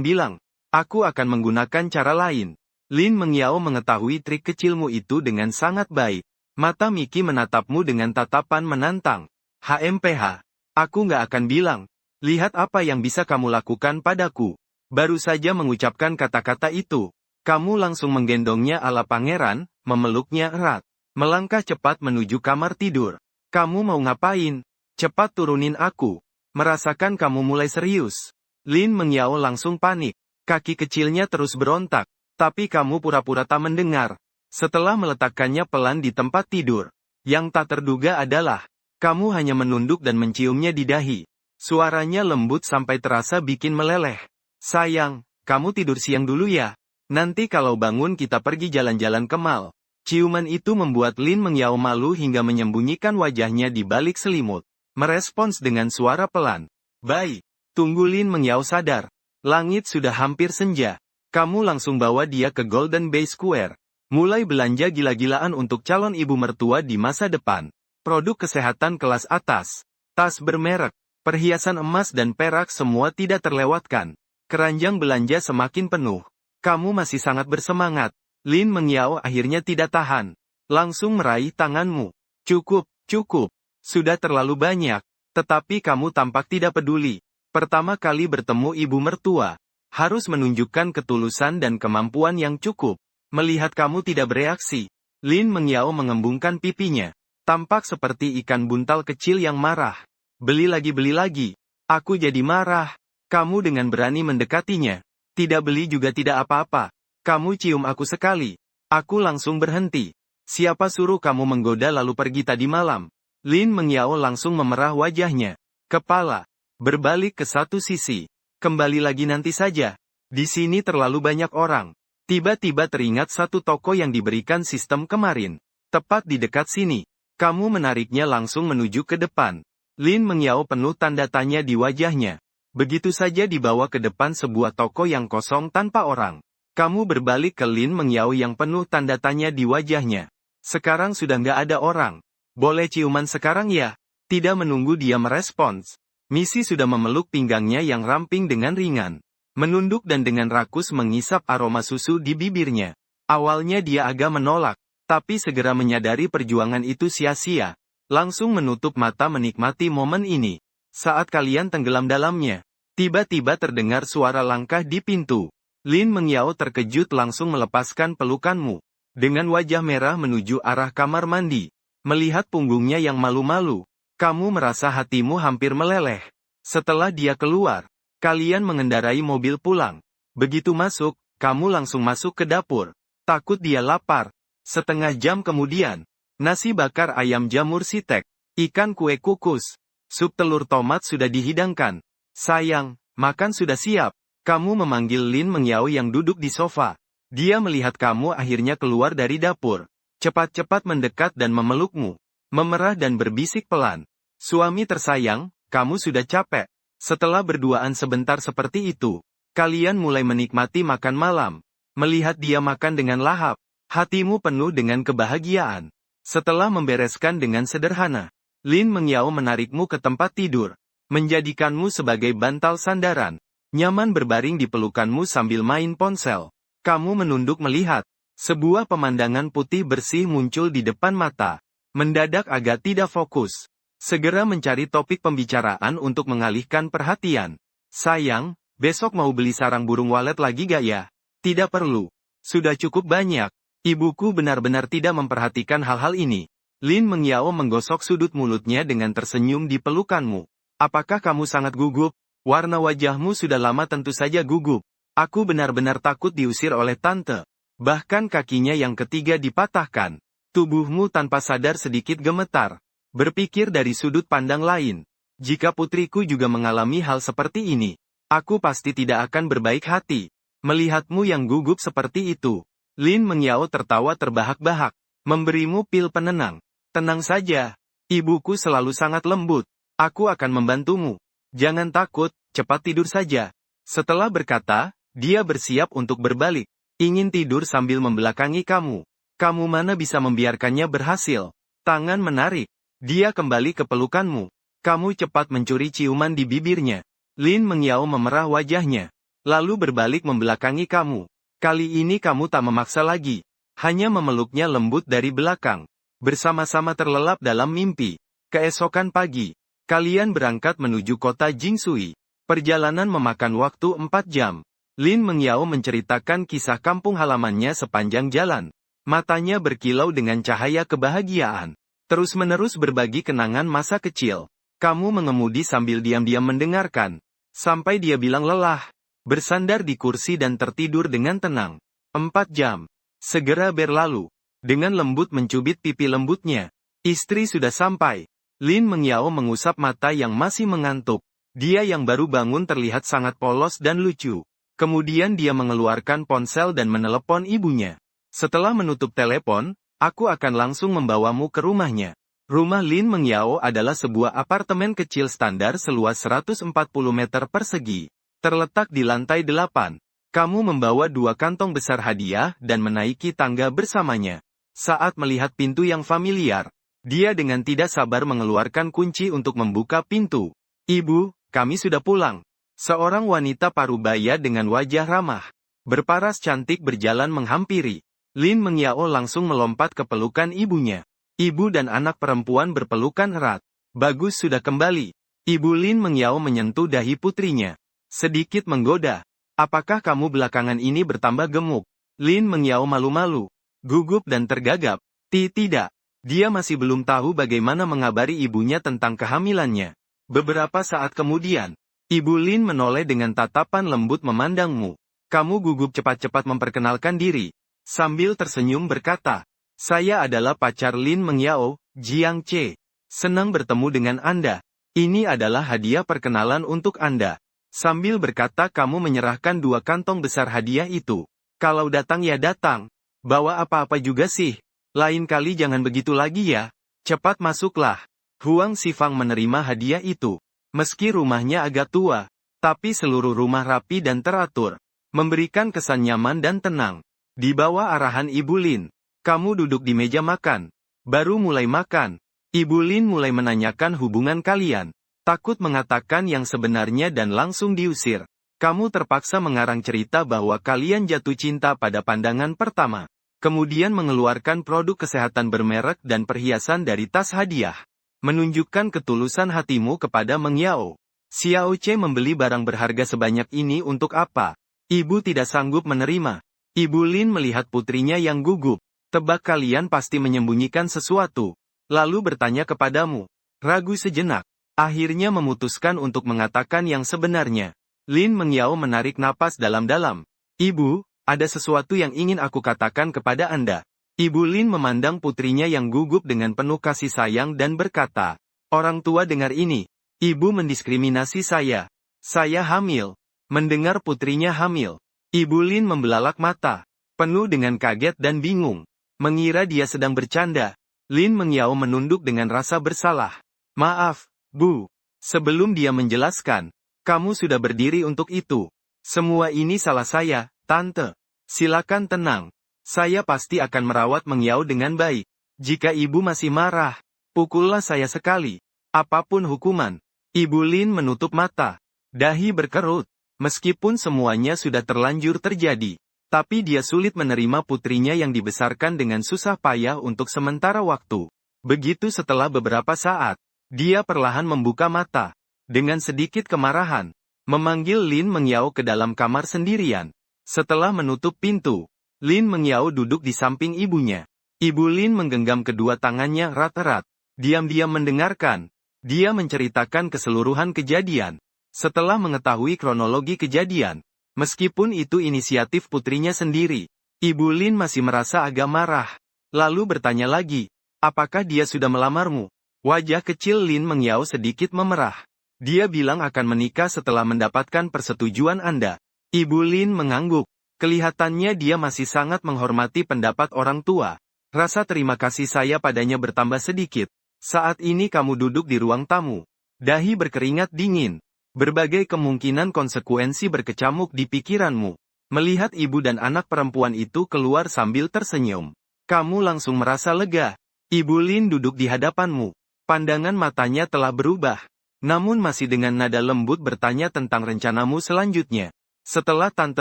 bilang. Aku akan menggunakan cara lain. Lin Mengyao mengetahui trik kecilmu itu dengan sangat baik. Mata Miki menatapmu dengan tatapan menantang. HMPH. Aku nggak akan bilang. Lihat apa yang bisa kamu lakukan padaku. Baru saja mengucapkan kata-kata itu, kamu langsung menggendongnya ala pangeran, memeluknya erat. Melangkah cepat menuju kamar tidur. Kamu mau ngapain? Cepat turunin aku. Merasakan kamu mulai serius. Lin Mengyao langsung panik. Kaki kecilnya terus berontak. Tapi kamu pura-pura tak mendengar. Setelah meletakkannya pelan di tempat tidur. Yang tak terduga adalah, kamu hanya menunduk dan menciumnya di dahi. Suaranya lembut sampai terasa bikin meleleh. Sayang, kamu tidur siang dulu ya. Nanti kalau bangun kita pergi jalan-jalan ke mall. Ciuman itu membuat Lin Mengyao malu hingga menyembunyikan wajahnya di balik selimut. Merespons dengan suara pelan. Baik, tunggu Lin Mengyao sadar. Langit sudah hampir senja. Kamu langsung bawa dia ke Golden Bay Square. Mulai belanja gila-gilaan untuk calon ibu mertua di masa depan. Produk kesehatan kelas atas. Tas bermerek. Perhiasan emas dan perak semua tidak terlewatkan. Keranjang belanja semakin penuh. Kamu masih sangat bersemangat. Lin Mengyao akhirnya tidak tahan. Langsung meraih tanganmu. Cukup. Sudah terlalu banyak. Tetapi kamu tampak tidak peduli. Pertama kali bertemu ibu mertua. Harus menunjukkan ketulusan dan kemampuan yang cukup. Melihat kamu tidak bereaksi. Lin Mengyao mengembungkan pipinya. Tampak seperti ikan buntal kecil yang marah. Beli lagi. Aku jadi marah. Kamu dengan berani mendekatinya. Tidak beli juga tidak apa-apa. Kamu cium aku sekali. Aku langsung berhenti. Siapa suruh kamu menggoda lalu pergi tadi malam? Lin Mengyao langsung memerah wajahnya. Kepala. Berbalik ke satu sisi. Kembali lagi nanti saja. Di sini terlalu banyak orang. Tiba-tiba teringat satu toko yang diberikan sistem kemarin. Tepat di dekat sini. Kamu menariknya langsung menuju ke depan. Lin Mengyao penuh tanda tanya di wajahnya. Begitu saja dibawa ke depan sebuah toko yang kosong tanpa orang. Kamu berbalik ke Lin Mengyao yang penuh tanda tanya di wajahnya. Sekarang sudah nggak ada orang. Boleh ciuman sekarang ya? Tidak menunggu dia merespons. Misi sudah memeluk pinggangnya yang ramping dengan ringan. Menunduk dan dengan rakus mengisap aroma susu di bibirnya. Awalnya dia agak menolak, tapi segera menyadari perjuangan itu sia-sia. Langsung menutup mata menikmati momen ini. Saat kalian tenggelam dalamnya, tiba-tiba terdengar suara langkah di pintu. Lin Mengyao terkejut langsung melepaskan pelukanmu. Dengan wajah merah menuju arah kamar mandi. Melihat punggungnya yang malu-malu, kamu merasa hatimu hampir meleleh. Setelah dia keluar, kalian mengendarai mobil pulang. Begitu masuk, kamu langsung masuk ke dapur. Takut dia lapar. Setengah jam kemudian, nasi bakar ayam jamur sitek, ikan kue kukus, sup telur tomat sudah dihidangkan. Sayang, makan sudah siap. Kamu memanggil Lin Mengyao yang duduk di sofa. Dia melihat kamu akhirnya keluar dari dapur. Cepat-cepat mendekat dan memelukmu. Memerah dan berbisik pelan. Suami tersayang, kamu sudah capek. Setelah berduaan sebentar seperti itu, kalian mulai menikmati makan malam. Melihat dia makan dengan lahap, hatimu penuh dengan kebahagiaan. Setelah membereskan dengan sederhana, Lin Mengyao menarikmu ke tempat tidur, menjadikanmu sebagai bantal sandaran, nyaman berbaring di pelukanmu sambil main ponsel. Kamu menunduk melihat, sebuah pemandangan putih bersih muncul di depan mata. Mendadak agak tidak fokus. Segera mencari topik pembicaraan untuk mengalihkan perhatian. Sayang, besok mau beli sarang burung walet lagi gak ya? Tidak perlu. Sudah cukup banyak. Ibuku benar-benar tidak memperhatikan hal-hal ini. Lin Mengyao menggosok sudut mulutnya dengan tersenyum di pelukanmu. Apakah kamu sangat gugup? Warna wajahmu sudah lama tentu saja gugup. Aku benar-benar takut diusir oleh tante. Bahkan kakinya yang ketiga dipatahkan. Tubuhmu tanpa sadar sedikit gemetar. Berpikir dari sudut pandang lain. Jika putriku juga mengalami hal seperti ini, aku pasti tidak akan berbaik hati. Melihatmu yang gugup seperti itu. Lin Mengyao tertawa terbahak-bahak. Memberimu pil penenang. Tenang saja. Ibuku selalu sangat lembut. Aku akan membantumu. Jangan takut, cepat tidur saja. Setelah berkata, dia bersiap untuk berbalik. Ingin tidur sambil membelakangi kamu. Kamu mana bisa membiarkannya berhasil. Tangan menarik. Dia kembali ke pelukanmu. Kamu cepat mencuri ciuman di bibirnya. Lin Mengyao memerah wajahnya. Lalu berbalik membelakangi kamu. Kali ini kamu tak memaksa lagi. Hanya memeluknya lembut dari belakang. Bersama-sama terlelap dalam mimpi. Keesokan pagi, kalian berangkat menuju kota Jingshui. Perjalanan memakan waktu 4 jam. Lin Mengyao menceritakan kisah kampung halamannya sepanjang jalan. Matanya berkilau dengan cahaya kebahagiaan. Terus-menerus berbagi kenangan masa kecil. Kamu mengemudi sambil diam-diam mendengarkan. Sampai dia bilang lelah. Bersandar di kursi dan tertidur dengan tenang. 4 jam. Segera berlalu. Dengan lembut mencubit pipi lembutnya. Istri sudah sampai. Lin Mengyao mengusap mata yang masih mengantuk. Dia yang baru bangun terlihat sangat polos dan lucu. Kemudian dia mengeluarkan ponsel dan menelepon ibunya. Setelah menutup telepon, aku akan langsung membawamu ke rumahnya. Rumah Lin Mengyao adalah sebuah apartemen kecil standar seluas 140 meter persegi. Terletak di lantai 8. Kamu membawa 2 kantong besar hadiah dan menaiki tangga bersamanya. Saat melihat pintu yang familiar, dia dengan tidak sabar mengeluarkan kunci untuk membuka pintu. Ibu, kami sudah pulang. Seorang wanita parubaya dengan wajah ramah, berparas cantik berjalan menghampiri. Lin Mengyao langsung melompat ke pelukan ibunya. Ibu dan anak perempuan berpelukan erat. Bagus sudah kembali. Ibu Lin Mengyao menyentuh dahi putrinya. Sedikit menggoda. Apakah kamu belakangan ini bertambah gemuk? Lin Mengyao malu-malu, gugup dan tergagap. Tidak. Dia masih belum tahu bagaimana mengabari ibunya tentang kehamilannya. Beberapa saat kemudian, Ibu Lin menoleh dengan tatapan lembut memandangmu. Kamu gugup cepat-cepat memperkenalkan diri. Sambil tersenyum berkata, saya adalah pacar Lin Mengyao, Jiang Che. Senang bertemu dengan Anda. Ini adalah hadiah perkenalan untuk Anda. Sambil berkata kamu menyerahkan 2 kantong besar hadiah itu. Kalau datang ya datang. Bawa apa-apa juga sih. Lain kali jangan begitu lagi ya. Cepat masuklah. Huang Xifang menerima hadiah itu. Meski rumahnya agak tua, tapi seluruh rumah rapi dan teratur. Memberikan kesan nyaman dan tenang. Di bawah arahan Ibu Lin, kamu duduk di meja makan. Baru mulai makan, Ibu Lin mulai menanyakan hubungan kalian. Takut mengatakan yang sebenarnya dan langsung diusir. Kamu terpaksa mengarang cerita bahwa kalian jatuh cinta pada pandangan pertama. Kemudian mengeluarkan produk kesehatan bermerek dan perhiasan dari tas hadiah. Menunjukkan ketulusan hatimu kepada Mengyao. Xiao Che membeli barang berharga sebanyak ini untuk apa? Ibu tidak sanggup menerima. Ibu Lin melihat putrinya yang gugup. Tebak kalian pasti menyembunyikan sesuatu. Lalu bertanya kepadamu. Ragu sejenak. Akhirnya memutuskan untuk mengatakan yang sebenarnya. Lin Mengyao menarik napas dalam-dalam. Ibu, ada sesuatu yang ingin aku katakan kepada Anda. Ibu Lin memandang putrinya yang gugup dengan penuh kasih sayang dan berkata, orang tua dengar ini. Ibu mendiskriminasi saya. Saya hamil. Mendengar putrinya hamil. Ibu Lin membelalak mata. Penuh dengan kaget dan bingung. Mengira dia sedang bercanda. Lin Mengyao menunduk dengan rasa bersalah. Maaf, Bu. Sebelum dia menjelaskan, kamu sudah berdiri untuk itu. Semua ini salah saya, Tante. Silakan tenang. Saya pasti akan merawat Mengyao dengan baik. Jika ibu masih marah, pukullah saya sekali. Apapun hukuman. Ibu Lin menutup mata. Dahi berkerut. Meskipun semuanya sudah terlanjur terjadi, tapi dia sulit menerima putrinya yang dibesarkan dengan susah payah untuk sementara waktu. Begitu setelah beberapa saat, dia perlahan membuka mata. Dengan sedikit kemarahan, memanggil Lin Mengyao ke dalam kamar sendirian. Setelah menutup pintu, Lin Mengyao duduk di samping ibunya. Ibu Lin menggenggam kedua tangannya erat-erat. Diam-diam mendengarkan. Dia menceritakan keseluruhan kejadian. Setelah mengetahui kronologi kejadian, meskipun itu inisiatif putrinya sendiri, Ibu Lin masih merasa agak marah. Lalu bertanya lagi, apakah dia sudah melamarmu? Wajah kecil Lin Mengyao sedikit memerah. Dia bilang akan menikah setelah mendapatkan persetujuan Anda. Ibu Lin mengangguk. Kelihatannya dia masih sangat menghormati pendapat orang tua. Rasa terima kasih saya padanya bertambah sedikit. Saat ini kamu duduk di ruang tamu. Dahi berkeringat dingin. Berbagai kemungkinan konsekuensi berkecamuk di pikiranmu. Melihat ibu dan anak perempuan itu keluar sambil tersenyum, kamu langsung merasa lega. Ibu Lin duduk di hadapanmu. Pandangan matanya telah berubah. Namun masih dengan nada lembut bertanya tentang rencanamu selanjutnya. Setelah Tante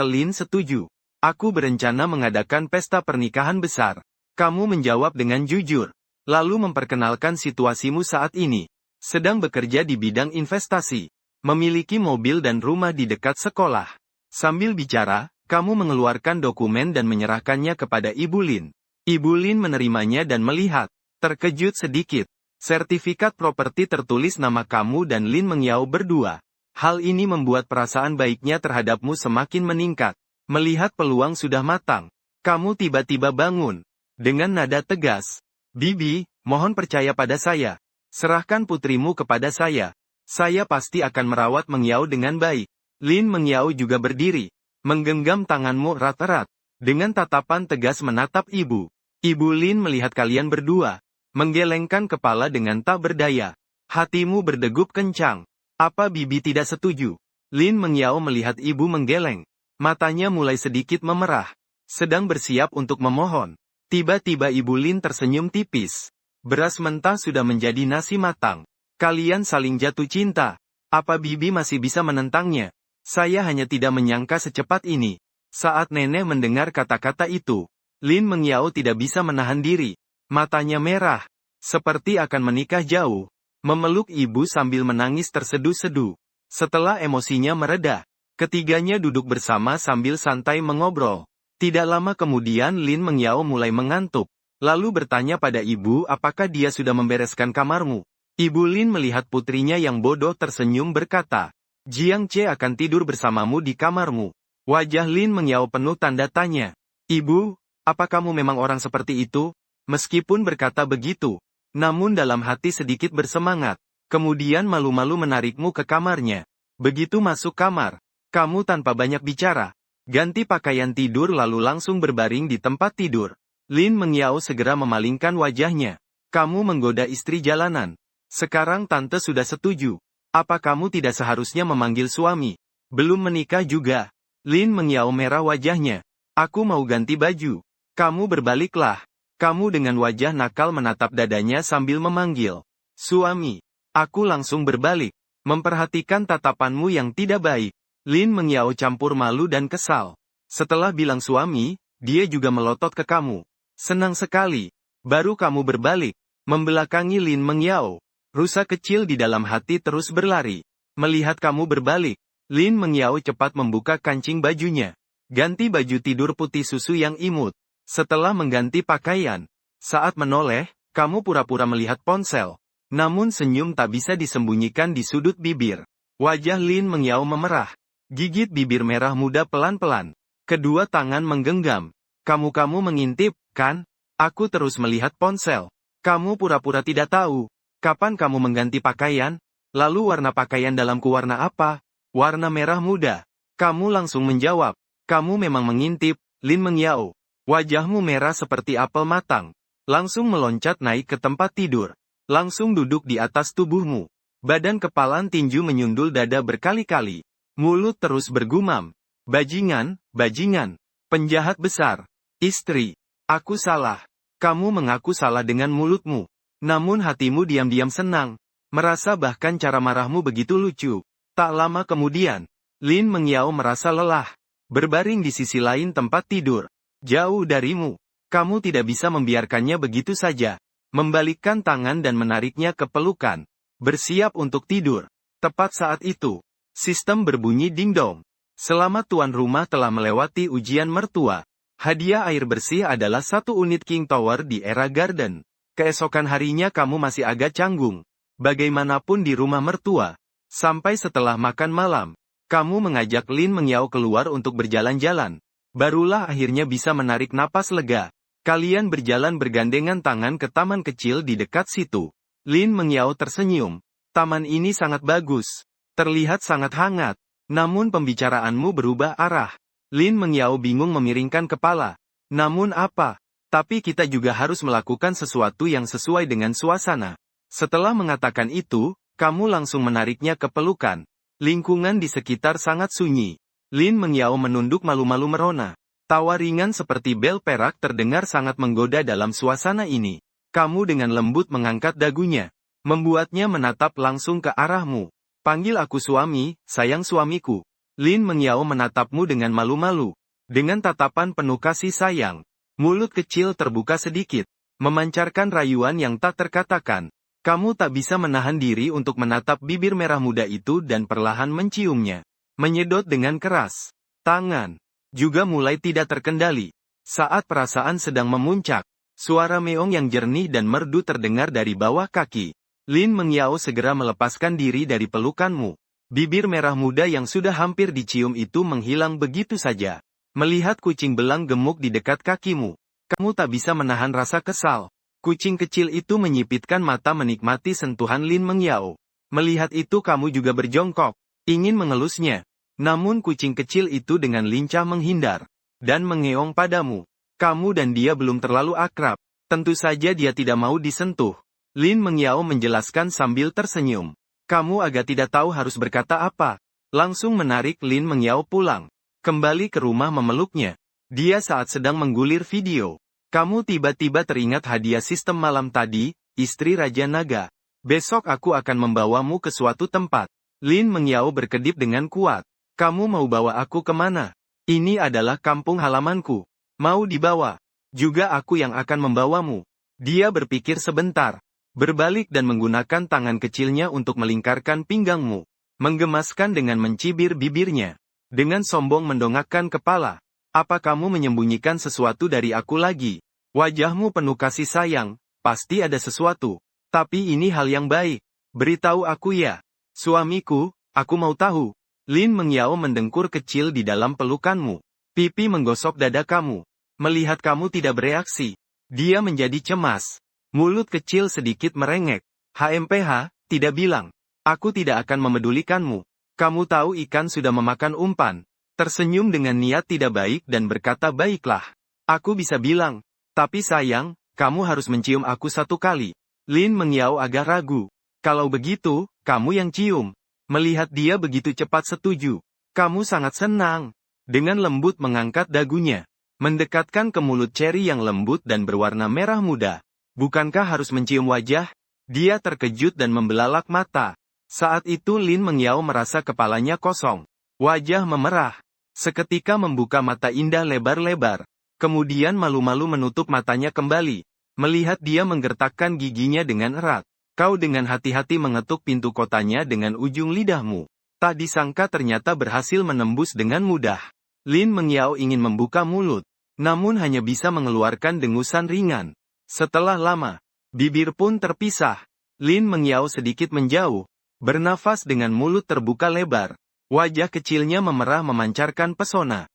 Lin setuju, aku berencana mengadakan pesta pernikahan besar. Kamu menjawab dengan jujur. Lalu memperkenalkan situasimu saat ini. Sedang bekerja di bidang investasi. Memiliki mobil dan rumah di dekat sekolah. Sambil bicara, kamu mengeluarkan dokumen dan menyerahkannya kepada Ibu Lin. Ibu Lin menerimanya dan melihat. Terkejut sedikit. Sertifikat properti tertulis nama kamu dan Lin Mengyao berdua. Hal ini membuat perasaan baiknya terhadapmu semakin meningkat. Melihat peluang sudah matang, kamu tiba-tiba bangun. Dengan nada tegas. Bibi, mohon percaya pada saya. Serahkan putrimu kepada saya. Saya pasti akan merawat Mengyao dengan baik. Lin Mengyao juga berdiri. Menggenggam tanganmu erat-erat. Dengan tatapan tegas menatap ibu. Ibu Lin melihat kalian berdua. Menggelengkan kepala dengan tak berdaya. Hatimu berdegup kencang. Apa bibi tidak setuju? Lin Mengyao melihat ibu menggeleng. Matanya mulai sedikit memerah. Sedang bersiap untuk memohon. Tiba-tiba Ibu Lin tersenyum tipis. Beras mentah sudah menjadi nasi matang. Kalian saling jatuh cinta. Apa bibi masih bisa menentangnya? Saya hanya tidak menyangka secepat ini. Saat nenek mendengar kata-kata itu, Lin Mengyao tidak bisa menahan diri. Matanya merah, seperti akan menikah jauh. Memeluk ibu sambil menangis terseduh-seduh. Setelah emosinya mereda, ketiganya duduk bersama sambil santai mengobrol. Tidak lama kemudian Lin Mengyao mulai mengantuk. Lalu bertanya pada ibu apakah dia sudah membereskan kamarmu. Ibu Lin melihat putrinya yang bodoh tersenyum berkata, Jiang Che akan tidur bersamamu di kamarmu. Wajah Lin Mengyao penuh tanda tanya. Ibu, apa kamu memang orang seperti itu? Meskipun berkata begitu, namun dalam hati sedikit bersemangat. Kemudian malu-malu menarikmu ke kamarnya. Begitu masuk kamar, kamu tanpa banyak bicara, ganti pakaian tidur lalu langsung berbaring di tempat tidur. Lin Mengyao segera memalingkan wajahnya. Kamu menggoda istri jalanan. Sekarang tante sudah setuju. Apa kamu tidak seharusnya memanggil suami? Belum menikah juga. Lin Mengyao merah wajahnya. Aku mau ganti baju. Kamu berbaliklah. Kamu dengan wajah nakal menatap dadanya sambil memanggil. Suami. Aku langsung berbalik. Memperhatikan tatapanmu yang tidak baik. Lin Mengyao campur malu dan kesal. Setelah bilang suami, dia juga melotot ke kamu. Senang sekali. Baru kamu berbalik. Membelakangi Lin Mengyao. Rusa kecil di dalam hati terus berlari. Melihat kamu berbalik, Lin Mengyao cepat membuka kancing bajunya. Ganti baju tidur putih susu yang imut. Setelah mengganti pakaian, saat menoleh, kamu pura-pura melihat ponsel. Namun senyum tak bisa disembunyikan di sudut bibir. Wajah Lin Mengyao memerah. Gigit bibir merah muda pelan-pelan. Kedua tangan menggenggam. Kamu mengintip, kan? Aku terus melihat ponsel. Kamu pura-pura tidak tahu. Kapan kamu mengganti pakaian? Lalu warna pakaian dalamku warna apa? Warna merah muda. Kamu langsung menjawab. Kamu memang mengintip, Lin Mengyao. Wajahmu merah seperti apel matang. Langsung meloncat naik ke tempat tidur. Langsung duduk di atas tubuhmu. Badan kepalan tinju menyundul dada berkali-kali. Mulut terus bergumam. Bajingan, bajingan. Penjahat besar. Istri. Aku salah. Kamu mengaku salah dengan mulutmu. Namun hatimu diam-diam senang. Merasa bahkan cara marahmu begitu lucu. Tak lama kemudian, Lin Mengyao merasa lelah. Berbaring di sisi lain tempat tidur. Jauh darimu. Kamu tidak bisa membiarkannya begitu saja. Membalikkan tangan dan menariknya ke pelukan. Bersiap untuk tidur. Tepat saat itu, sistem berbunyi ding-dong. Selamat tuan rumah telah melewati ujian mertua. Hadiah air bersih adalah 1 unit King Tower di era Garden. Keesokan harinya kamu masih agak canggung. Bagaimanapun di rumah mertua. Sampai setelah makan malam, kamu mengajak Lin Mengyao keluar untuk berjalan-jalan. Barulah akhirnya bisa menarik napas lega. Kalian berjalan bergandengan tangan ke taman kecil di dekat situ. Lin Mengyao tersenyum. Taman ini sangat bagus. Terlihat sangat hangat. Namun pembicaraanmu berubah arah. Lin Mengyao bingung memiringkan kepala. Namun apa? Tapi kita juga harus melakukan sesuatu yang sesuai dengan suasana. Setelah mengatakan itu, kamu langsung menariknya ke pelukan. Lingkungan di sekitar sangat sunyi. Lin Mengyao menunduk malu-malu merona. Tawa ringan seperti bel perak terdengar sangat menggoda dalam suasana ini. Kamu dengan lembut mengangkat dagunya. Membuatnya menatap langsung ke arahmu. Panggil aku suami, sayang suamiku. Lin Mengyao menatapmu dengan malu-malu. Dengan tatapan penuh kasih sayang. Mulut kecil terbuka sedikit. Memancarkan rayuan yang tak terkatakan. Kamu tak bisa menahan diri untuk menatap bibir merah muda itu dan perlahan menciumnya. Menyedot dengan keras. Tangan. Juga mulai tidak terkendali. Saat perasaan sedang memuncak. Suara meong yang jernih dan merdu terdengar dari bawah kaki. Lin Mengyao segera melepaskan diri dari pelukanmu. Bibir merah muda yang sudah hampir dicium itu menghilang begitu saja. Melihat kucing belang gemuk di dekat kakimu. Kamu tak bisa menahan rasa kesal. Kucing kecil itu menyipitkan mata menikmati sentuhan Lin Mengyao. Melihat itu kamu juga berjongkok. Ingin mengelusnya. Namun kucing kecil itu dengan lincah menghindar. Dan mengeong padamu. Kamu dan dia belum terlalu akrab. Tentu saja dia tidak mau disentuh. Lin Mengyao menjelaskan sambil tersenyum. Kamu agak tidak tahu harus berkata apa. Langsung menarik Lin Mengyao pulang. Kembali ke rumah memeluknya. Dia saat sedang menggulir video. Kamu tiba-tiba teringat hadiah sistem malam tadi, istri Raja Naga. Besok aku akan membawamu ke suatu tempat. Lin Mengyao berkedip dengan kuat. Kamu mau bawa aku kemana? Ini adalah kampung halamanku. Mau dibawa? Juga aku yang akan membawamu. Dia berpikir sebentar. Berbalik dan menggunakan tangan kecilnya untuk melingkarkan pinggangmu. Menggemaskan dengan mencibir bibirnya. Dengan sombong mendongakkan kepala. Apa kamu menyembunyikan sesuatu dari aku lagi? Wajahmu penuh kasih sayang, pasti ada sesuatu. Tapi ini hal yang baik. Beritahu aku ya. Suamiku, aku mau tahu. Lin Mengyao mendengkur kecil di dalam pelukanmu. Pipi menggosok dada kamu. Melihat kamu tidak bereaksi. Dia menjadi cemas. Mulut kecil sedikit merengek. HMPH, tidak bilang. Aku tidak akan memedulikanmu. Kamu tahu ikan sudah memakan umpan. Tersenyum dengan niat tidak baik dan berkata baiklah. Aku bisa bilang. Tapi sayang, kamu harus mencium aku 1 kali. Lin Mengyao agak ragu. Kalau begitu, kamu yang cium. Melihat dia begitu cepat setuju. Kamu sangat senang. Dengan lembut mengangkat dagunya. Mendekatkan ke mulut Cherry yang lembut dan berwarna merah muda. Bukankah harus mencium wajah? Dia terkejut dan membelalak mata. Saat itu Lin Mengyao merasa kepalanya kosong. Wajah memerah. Seketika membuka mata indah lebar-lebar. Kemudian malu-malu menutup matanya kembali. Melihat dia menggertakkan giginya dengan erat. Kau dengan hati-hati mengetuk pintu kotanya dengan ujung lidahmu. Tak disangka ternyata berhasil menembus dengan mudah. Lin Mengyao ingin membuka mulut. namun hanya bisa mengeluarkan dengusan ringan. Setelah lama, bibir pun terpisah. Lin Mengyao sedikit menjauh, bernafas dengan mulut terbuka lebar. Wajah kecilnya memerah memancarkan pesona.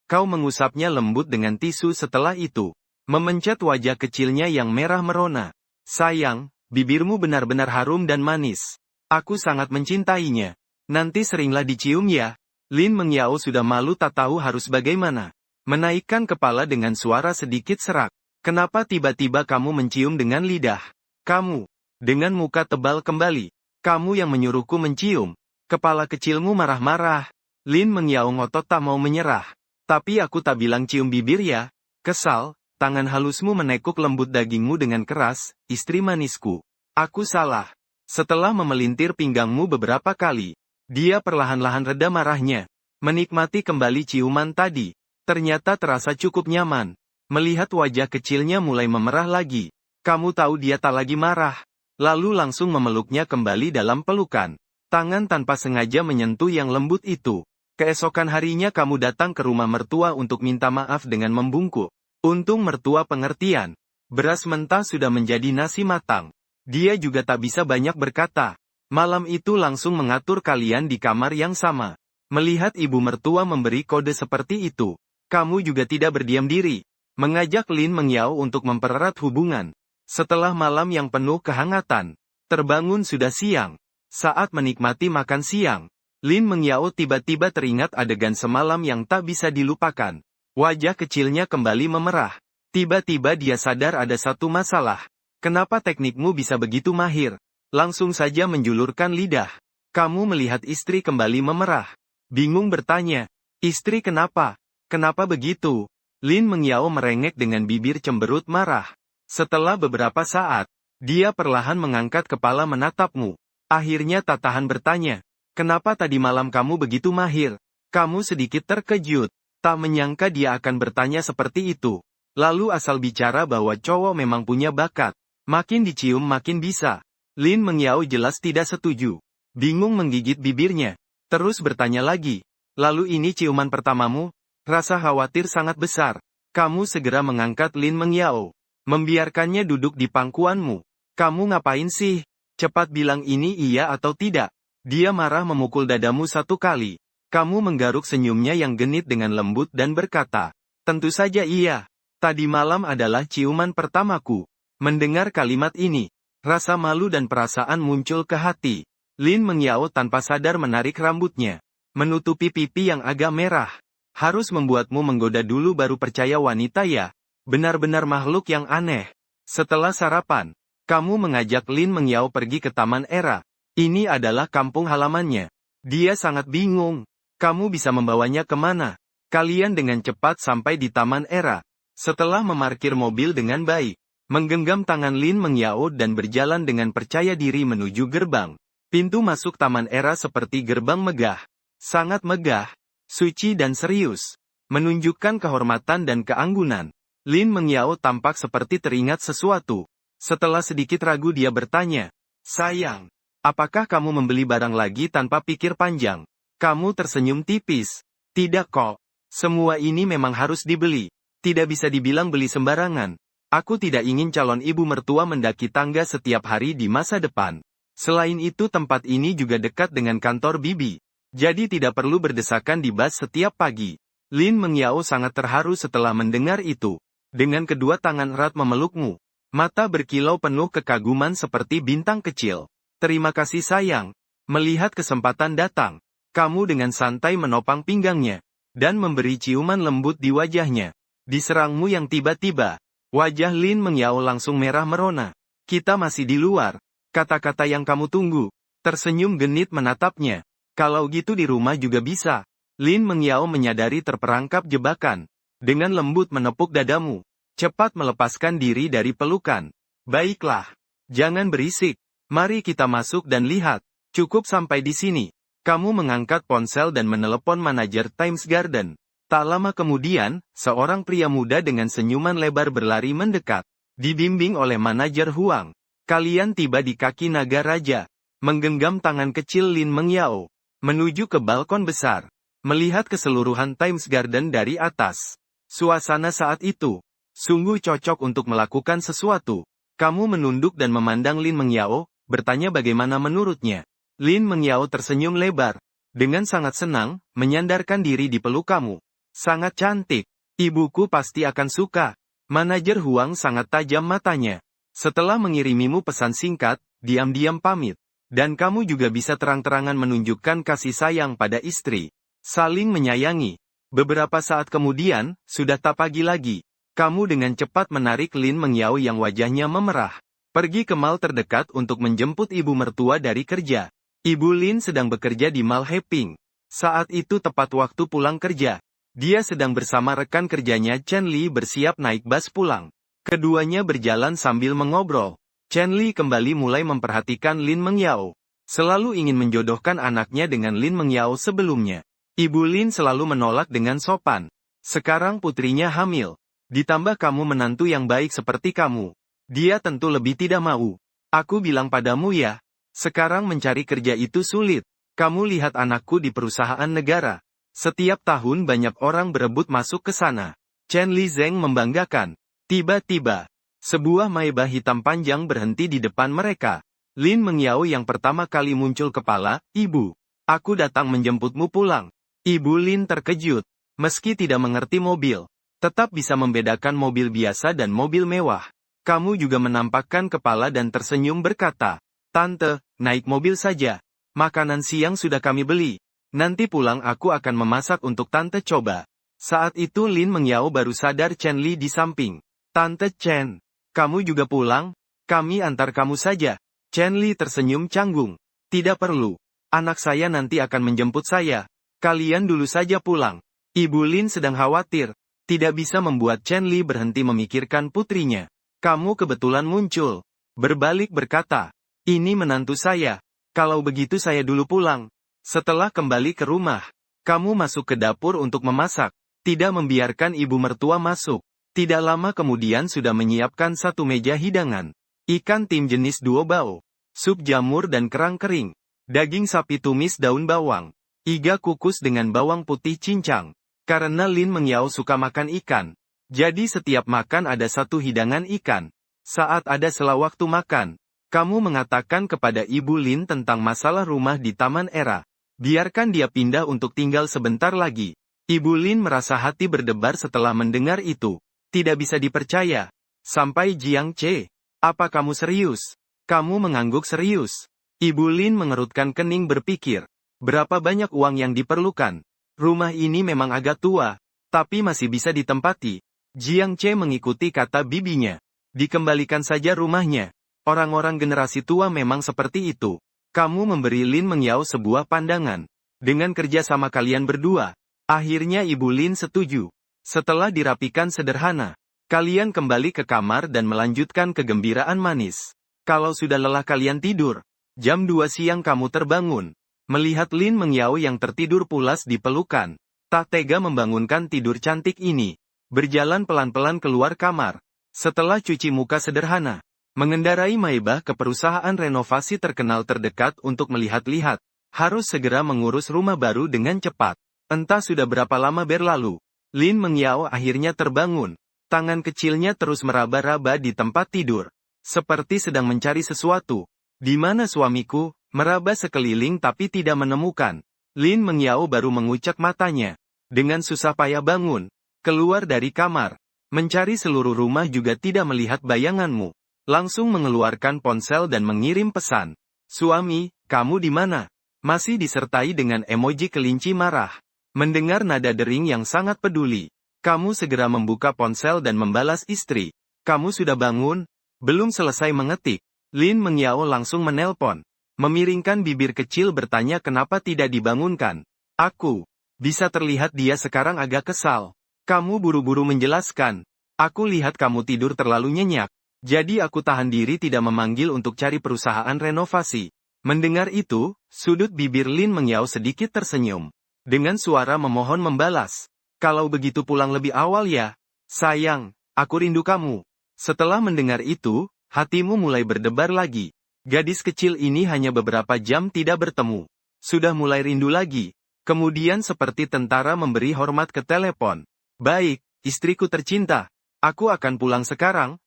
Kau mengusapnya lembut dengan tisu setelah itu, memencet wajah kecilnya yang merah merona. Sayang, bibirmu benar-benar harum dan manis. Aku sangat mencintainya. Nanti seringlah dicium ya. Lin Mengyao sudah malu tak tahu harus bagaimana. Menaikkan kepala dengan suara sedikit serak. Kenapa tiba-tiba kamu mencium dengan lidah? Kamu, dengan muka tebal kembali. Kamu yang menyuruhku mencium. Kepala kecilmu marah-marah. Lin Mengyao ngotot tak mau menyerah. Tapi aku tak bilang cium bibir ya. Kesal, tangan halusmu menekuk lembut dagingmu dengan keras, istri manisku. Aku salah. Setelah memelintir pinggangmu beberapa kali, dia perlahan-lahan reda marahnya. Menikmati kembali ciuman tadi. Ternyata terasa cukup nyaman. Melihat wajah kecilnya mulai memerah lagi. Kamu tahu dia tak lagi marah. Lalu langsung memeluknya kembali dalam pelukan. Tangan tanpa sengaja menyentuh yang lembut itu. Keesokan harinya kamu datang ke rumah mertua untuk minta maaf dengan membungkuk. Untung mertua pengertian. Beras mentah sudah menjadi nasi matang. Dia juga tak bisa banyak berkata. Malam itu langsung mengatur kalian di kamar yang sama. Melihat ibu mertua memberi kode seperti itu, kamu juga tidak berdiam diri. Mengajak Lin Mengyao untuk mempererat hubungan. Setelah malam yang penuh kehangatan, terbangun sudah siang. Saat menikmati makan siang, Lin Mengyao tiba-tiba teringat adegan semalam yang tak bisa dilupakan. Wajah kecilnya kembali memerah. Tiba-tiba dia sadar ada satu masalah. Kenapa teknikmu bisa begitu mahir? Langsung saja menjulurkan lidah. Kamu melihat istri kembali memerah. Bingung bertanya, istri kenapa? Kenapa begitu? Lin Mengyao merengek dengan bibir cemberut marah. Setelah beberapa saat, dia perlahan mengangkat kepala menatapmu. Akhirnya tak tahan bertanya, kenapa tadi malam kamu begitu mahir? Kamu sedikit terkejut. Tak menyangka dia akan bertanya seperti itu. Lalu asal bicara bahwa cowok memang punya bakat. Makin dicium makin bisa. Lin Mengyao jelas tidak setuju. Bingung menggigit bibirnya. Terus bertanya lagi. Lalu ini ciuman pertamamu? Rasa khawatir sangat besar. Kamu segera mengangkat Lin Mengyao. Membiarkannya duduk di pangkuanmu. Kamu ngapain sih? Cepat bilang ini iya atau tidak. Dia marah memukul dadamu satu kali. Kamu menggaruk senyumnya yang genit dengan lembut dan berkata, tentu saja iya. Tadi malam adalah ciuman pertamaku. Mendengar kalimat ini, rasa malu dan perasaan muncul ke hati. Lin Mengyao tanpa sadar menarik rambutnya. Menutupi pipi yang agak merah. Harus membuatmu menggoda dulu baru percaya wanita ya. Benar-benar makhluk yang aneh. Setelah sarapan, kamu mengajak Lin Mengyao pergi ke Taman Era. Ini adalah kampung halamannya. Dia sangat bingung. Kamu bisa membawanya kemana? Kalian dengan cepat sampai di Taman Era. Setelah memarkir mobil dengan baik, menggenggam tangan Lin Mengyao dan berjalan dengan percaya diri menuju gerbang. Pintu masuk Taman Era seperti gerbang megah. Sangat megah, suci dan serius. Menunjukkan kehormatan dan keanggunan. Lin Mengyao tampak seperti teringat sesuatu. Setelah sedikit ragu dia bertanya, sayang, apakah kamu membeli barang lagi tanpa pikir panjang? Kamu tersenyum tipis. Tidak kok. Semua ini memang harus dibeli. Tidak bisa dibilang beli sembarangan. Aku tidak ingin calon ibu mertua mendaki tangga setiap hari di masa depan. Selain itu tempat ini juga dekat dengan kantor bibi. Jadi tidak perlu berdesakan di bus setiap pagi. Lin Mengyao sangat terharu setelah mendengar itu. Dengan kedua tangan erat memelukmu. Mata berkilau penuh kekaguman seperti bintang kecil. Terima kasih sayang. Melihat kesempatan datang, kamu dengan santai menopang pinggangnya, dan memberi ciuman lembut di wajahnya. Diserangmu yang tiba-tiba. Wajah Lin Mengyao langsung merah merona. Kita masih di luar. Kata-kata yang kamu tunggu. Tersenyum genit menatapnya. Kalau gitu di rumah juga bisa. Lin Mengyao menyadari terperangkap jebakan. Dengan lembut menepuk dadamu. Cepat melepaskan diri dari pelukan. Baiklah. Jangan berisik. Mari kita masuk dan lihat. Cukup sampai di sini. Kamu mengangkat ponsel dan menelepon manajer Times Garden. Tak lama kemudian, seorang pria muda dengan senyuman lebar berlari mendekat. Dibimbing oleh manajer Huang. Kalian tiba di kaki naga raja. Menggenggam tangan kecil Lin Mengyao. Menuju ke balkon besar. Melihat keseluruhan Times Garden dari atas. Suasana saat itu sungguh cocok untuk melakukan sesuatu. Kamu menunduk dan memandang Lin Mengyao, bertanya bagaimana menurutnya. Lin Mengyao tersenyum lebar. Dengan sangat senang, menyandarkan diri di peluk kamu. Sangat cantik. Ibuku pasti akan suka. Manajer Huang sangat tajam matanya. Setelah mengirimimu pesan singkat, diam-diam pamit. Dan kamu juga bisa terang-terangan menunjukkan kasih sayang pada istri. Saling menyayangi. Beberapa saat kemudian, sudah tak pagi lagi. Kamu dengan cepat menarik Lin Mengyao yang wajahnya memerah. Pergi ke mall terdekat untuk menjemput ibu mertua dari kerja. Ibu Lin sedang bekerja di Mall Heping. Saat itu tepat waktu pulang kerja. Dia sedang bersama rekan kerjanya Chen Li bersiap naik bus pulang. Keduanya berjalan sambil mengobrol. Chen Li kembali mulai memperhatikan Lin Mengyao. Selalu ingin menjodohkan anaknya dengan Lin Mengyao sebelumnya. Ibu Lin selalu menolak dengan sopan. Sekarang putrinya hamil. Ditambah kamu menantu yang baik seperti kamu. Dia tentu lebih tidak mau. Aku bilang padamu ya. Sekarang mencari kerja itu sulit. Kamu lihat anakku di perusahaan negara. Setiap tahun banyak orang berebut masuk ke sana. Chen Li Zeng membanggakan. Tiba-tiba, sebuah Maybach hitam panjang berhenti di depan mereka. Lin Mengyao yang pertama kali muncul kepala, "Ibu, aku datang menjemputmu pulang." Ibu Lin terkejut. Meski tidak mengerti mobil, tetap bisa membedakan mobil biasa dan mobil mewah. Kamu juga menampakkan kepala dan tersenyum berkata, "Tante, naik mobil saja. Makanan siang sudah kami beli. Nanti pulang aku akan memasak untuk tante coba." Saat itu Lin Mengyao baru sadar Chen Li di samping. "Tante Chen, kamu juga pulang? Kami antar kamu saja." Chen Li tersenyum canggung. "Tidak perlu. Anak saya nanti akan menjemput saya. Kalian dulu saja pulang." Ibu Lin sedang khawatir. Tidak bisa membuat Chen Li berhenti memikirkan putrinya. "Kamu kebetulan muncul." Berbalik berkata, "Ini menantu saya. Kalau begitu saya dulu pulang." Setelah kembali ke rumah, kamu masuk ke dapur untuk memasak. Tidak membiarkan ibu mertua masuk. Tidak lama kemudian sudah menyiapkan satu meja hidangan. Ikan tim jenis duo bao, sup jamur dan kerang kering, daging sapi tumis daun bawang, iga kukus dengan bawang putih cincang. Karena Lin Mengyao suka makan ikan, jadi setiap makan ada satu hidangan ikan. Saat ada sela waktu makan, kamu mengatakan kepada Ibu Lin tentang masalah rumah di Taman Era. Biarkan dia pindah untuk tinggal sebentar lagi. Ibu Lin merasa hati berdebar setelah mendengar itu. Tidak bisa dipercaya. Sampai Jiang Che. "Apa kamu serius? Kamu mengangguk serius?" Ibu Lin mengerutkan kening berpikir. Berapa banyak uang yang diperlukan? Rumah ini memang agak tua, tapi masih bisa ditempati. Jiang Che mengikuti kata bibinya. Dikembalikan saja rumahnya. Orang-orang generasi tua memang seperti itu. Kamu memberi Lin Mengyao sebuah pandangan. Dengan kerja sama kalian berdua. Akhirnya Ibu Lin setuju. Setelah dirapikan sederhana, kalian kembali ke kamar dan melanjutkan kegembiraan manis. Kalau sudah lelah kalian tidur. Jam 2 siang kamu terbangun. Melihat Lin Mengyao yang tertidur pulas di pelukan. Tak tega membangunkan tidur cantik ini. Berjalan pelan-pelan keluar kamar. Setelah cuci muka sederhana, mengendarai Maybach ke perusahaan renovasi terkenal terdekat untuk melihat-lihat. Harus segera mengurus rumah baru dengan cepat. Entah sudah berapa lama berlalu. Lin Mengyao akhirnya terbangun. Tangan kecilnya terus meraba-raba di tempat tidur. Seperti sedang mencari sesuatu. "Di mana suamiku?" Meraba sekeliling tapi tidak menemukan. Lin Mengyao baru mengucek matanya. Dengan susah payah bangun. Keluar dari kamar. Mencari seluruh rumah juga tidak melihat bayanganmu. Langsung mengeluarkan ponsel dan mengirim pesan. "Suami, kamu di mana?" Masih disertai dengan emoji kelinci marah. Mendengar nada dering yang sangat peduli. Kamu segera membuka ponsel dan membalas istri. "Kamu sudah bangun?" Belum selesai mengetik, Lin Mengyao langsung menelpon. Memiringkan bibir kecil bertanya kenapa tidak dibangunkan. "Aku." Bisa terlihat dia sekarang agak kesal. "Kamu buru-buru menjelaskan. Aku lihat kamu tidur terlalu nyenyak. Jadi aku tahan diri tidak memanggil untuk cari perusahaan renovasi." Mendengar itu, sudut bibir Lin Mengyao sedikit tersenyum. Dengan suara memohon membalas. "Kalau begitu pulang lebih awal ya. Sayang, aku rindu kamu." Setelah mendengar itu, hatimu mulai berdebar lagi. Gadis kecil ini hanya beberapa jam tidak bertemu. Sudah mulai rindu lagi. Kemudian seperti tentara memberi hormat ke telepon. "Baik, istriku tercinta. Aku akan pulang sekarang,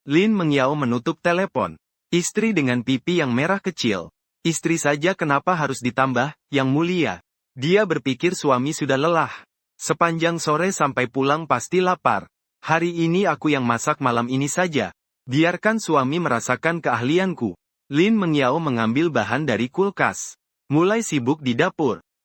Lin Mengyao menutup telepon. Istri dengan pipi yang merah kecil. Istri saja kenapa harus ditambah, Yang Mulia? Dia berpikir suami sudah lelah. Sepanjang sore sampai pulang pasti lapar. Hari ini aku yang masak malam ini saja. Biarkan suami merasakan keahlianku. Lin Mengyao mengambil bahan dari kulkas. Mulai sibuk di dapur.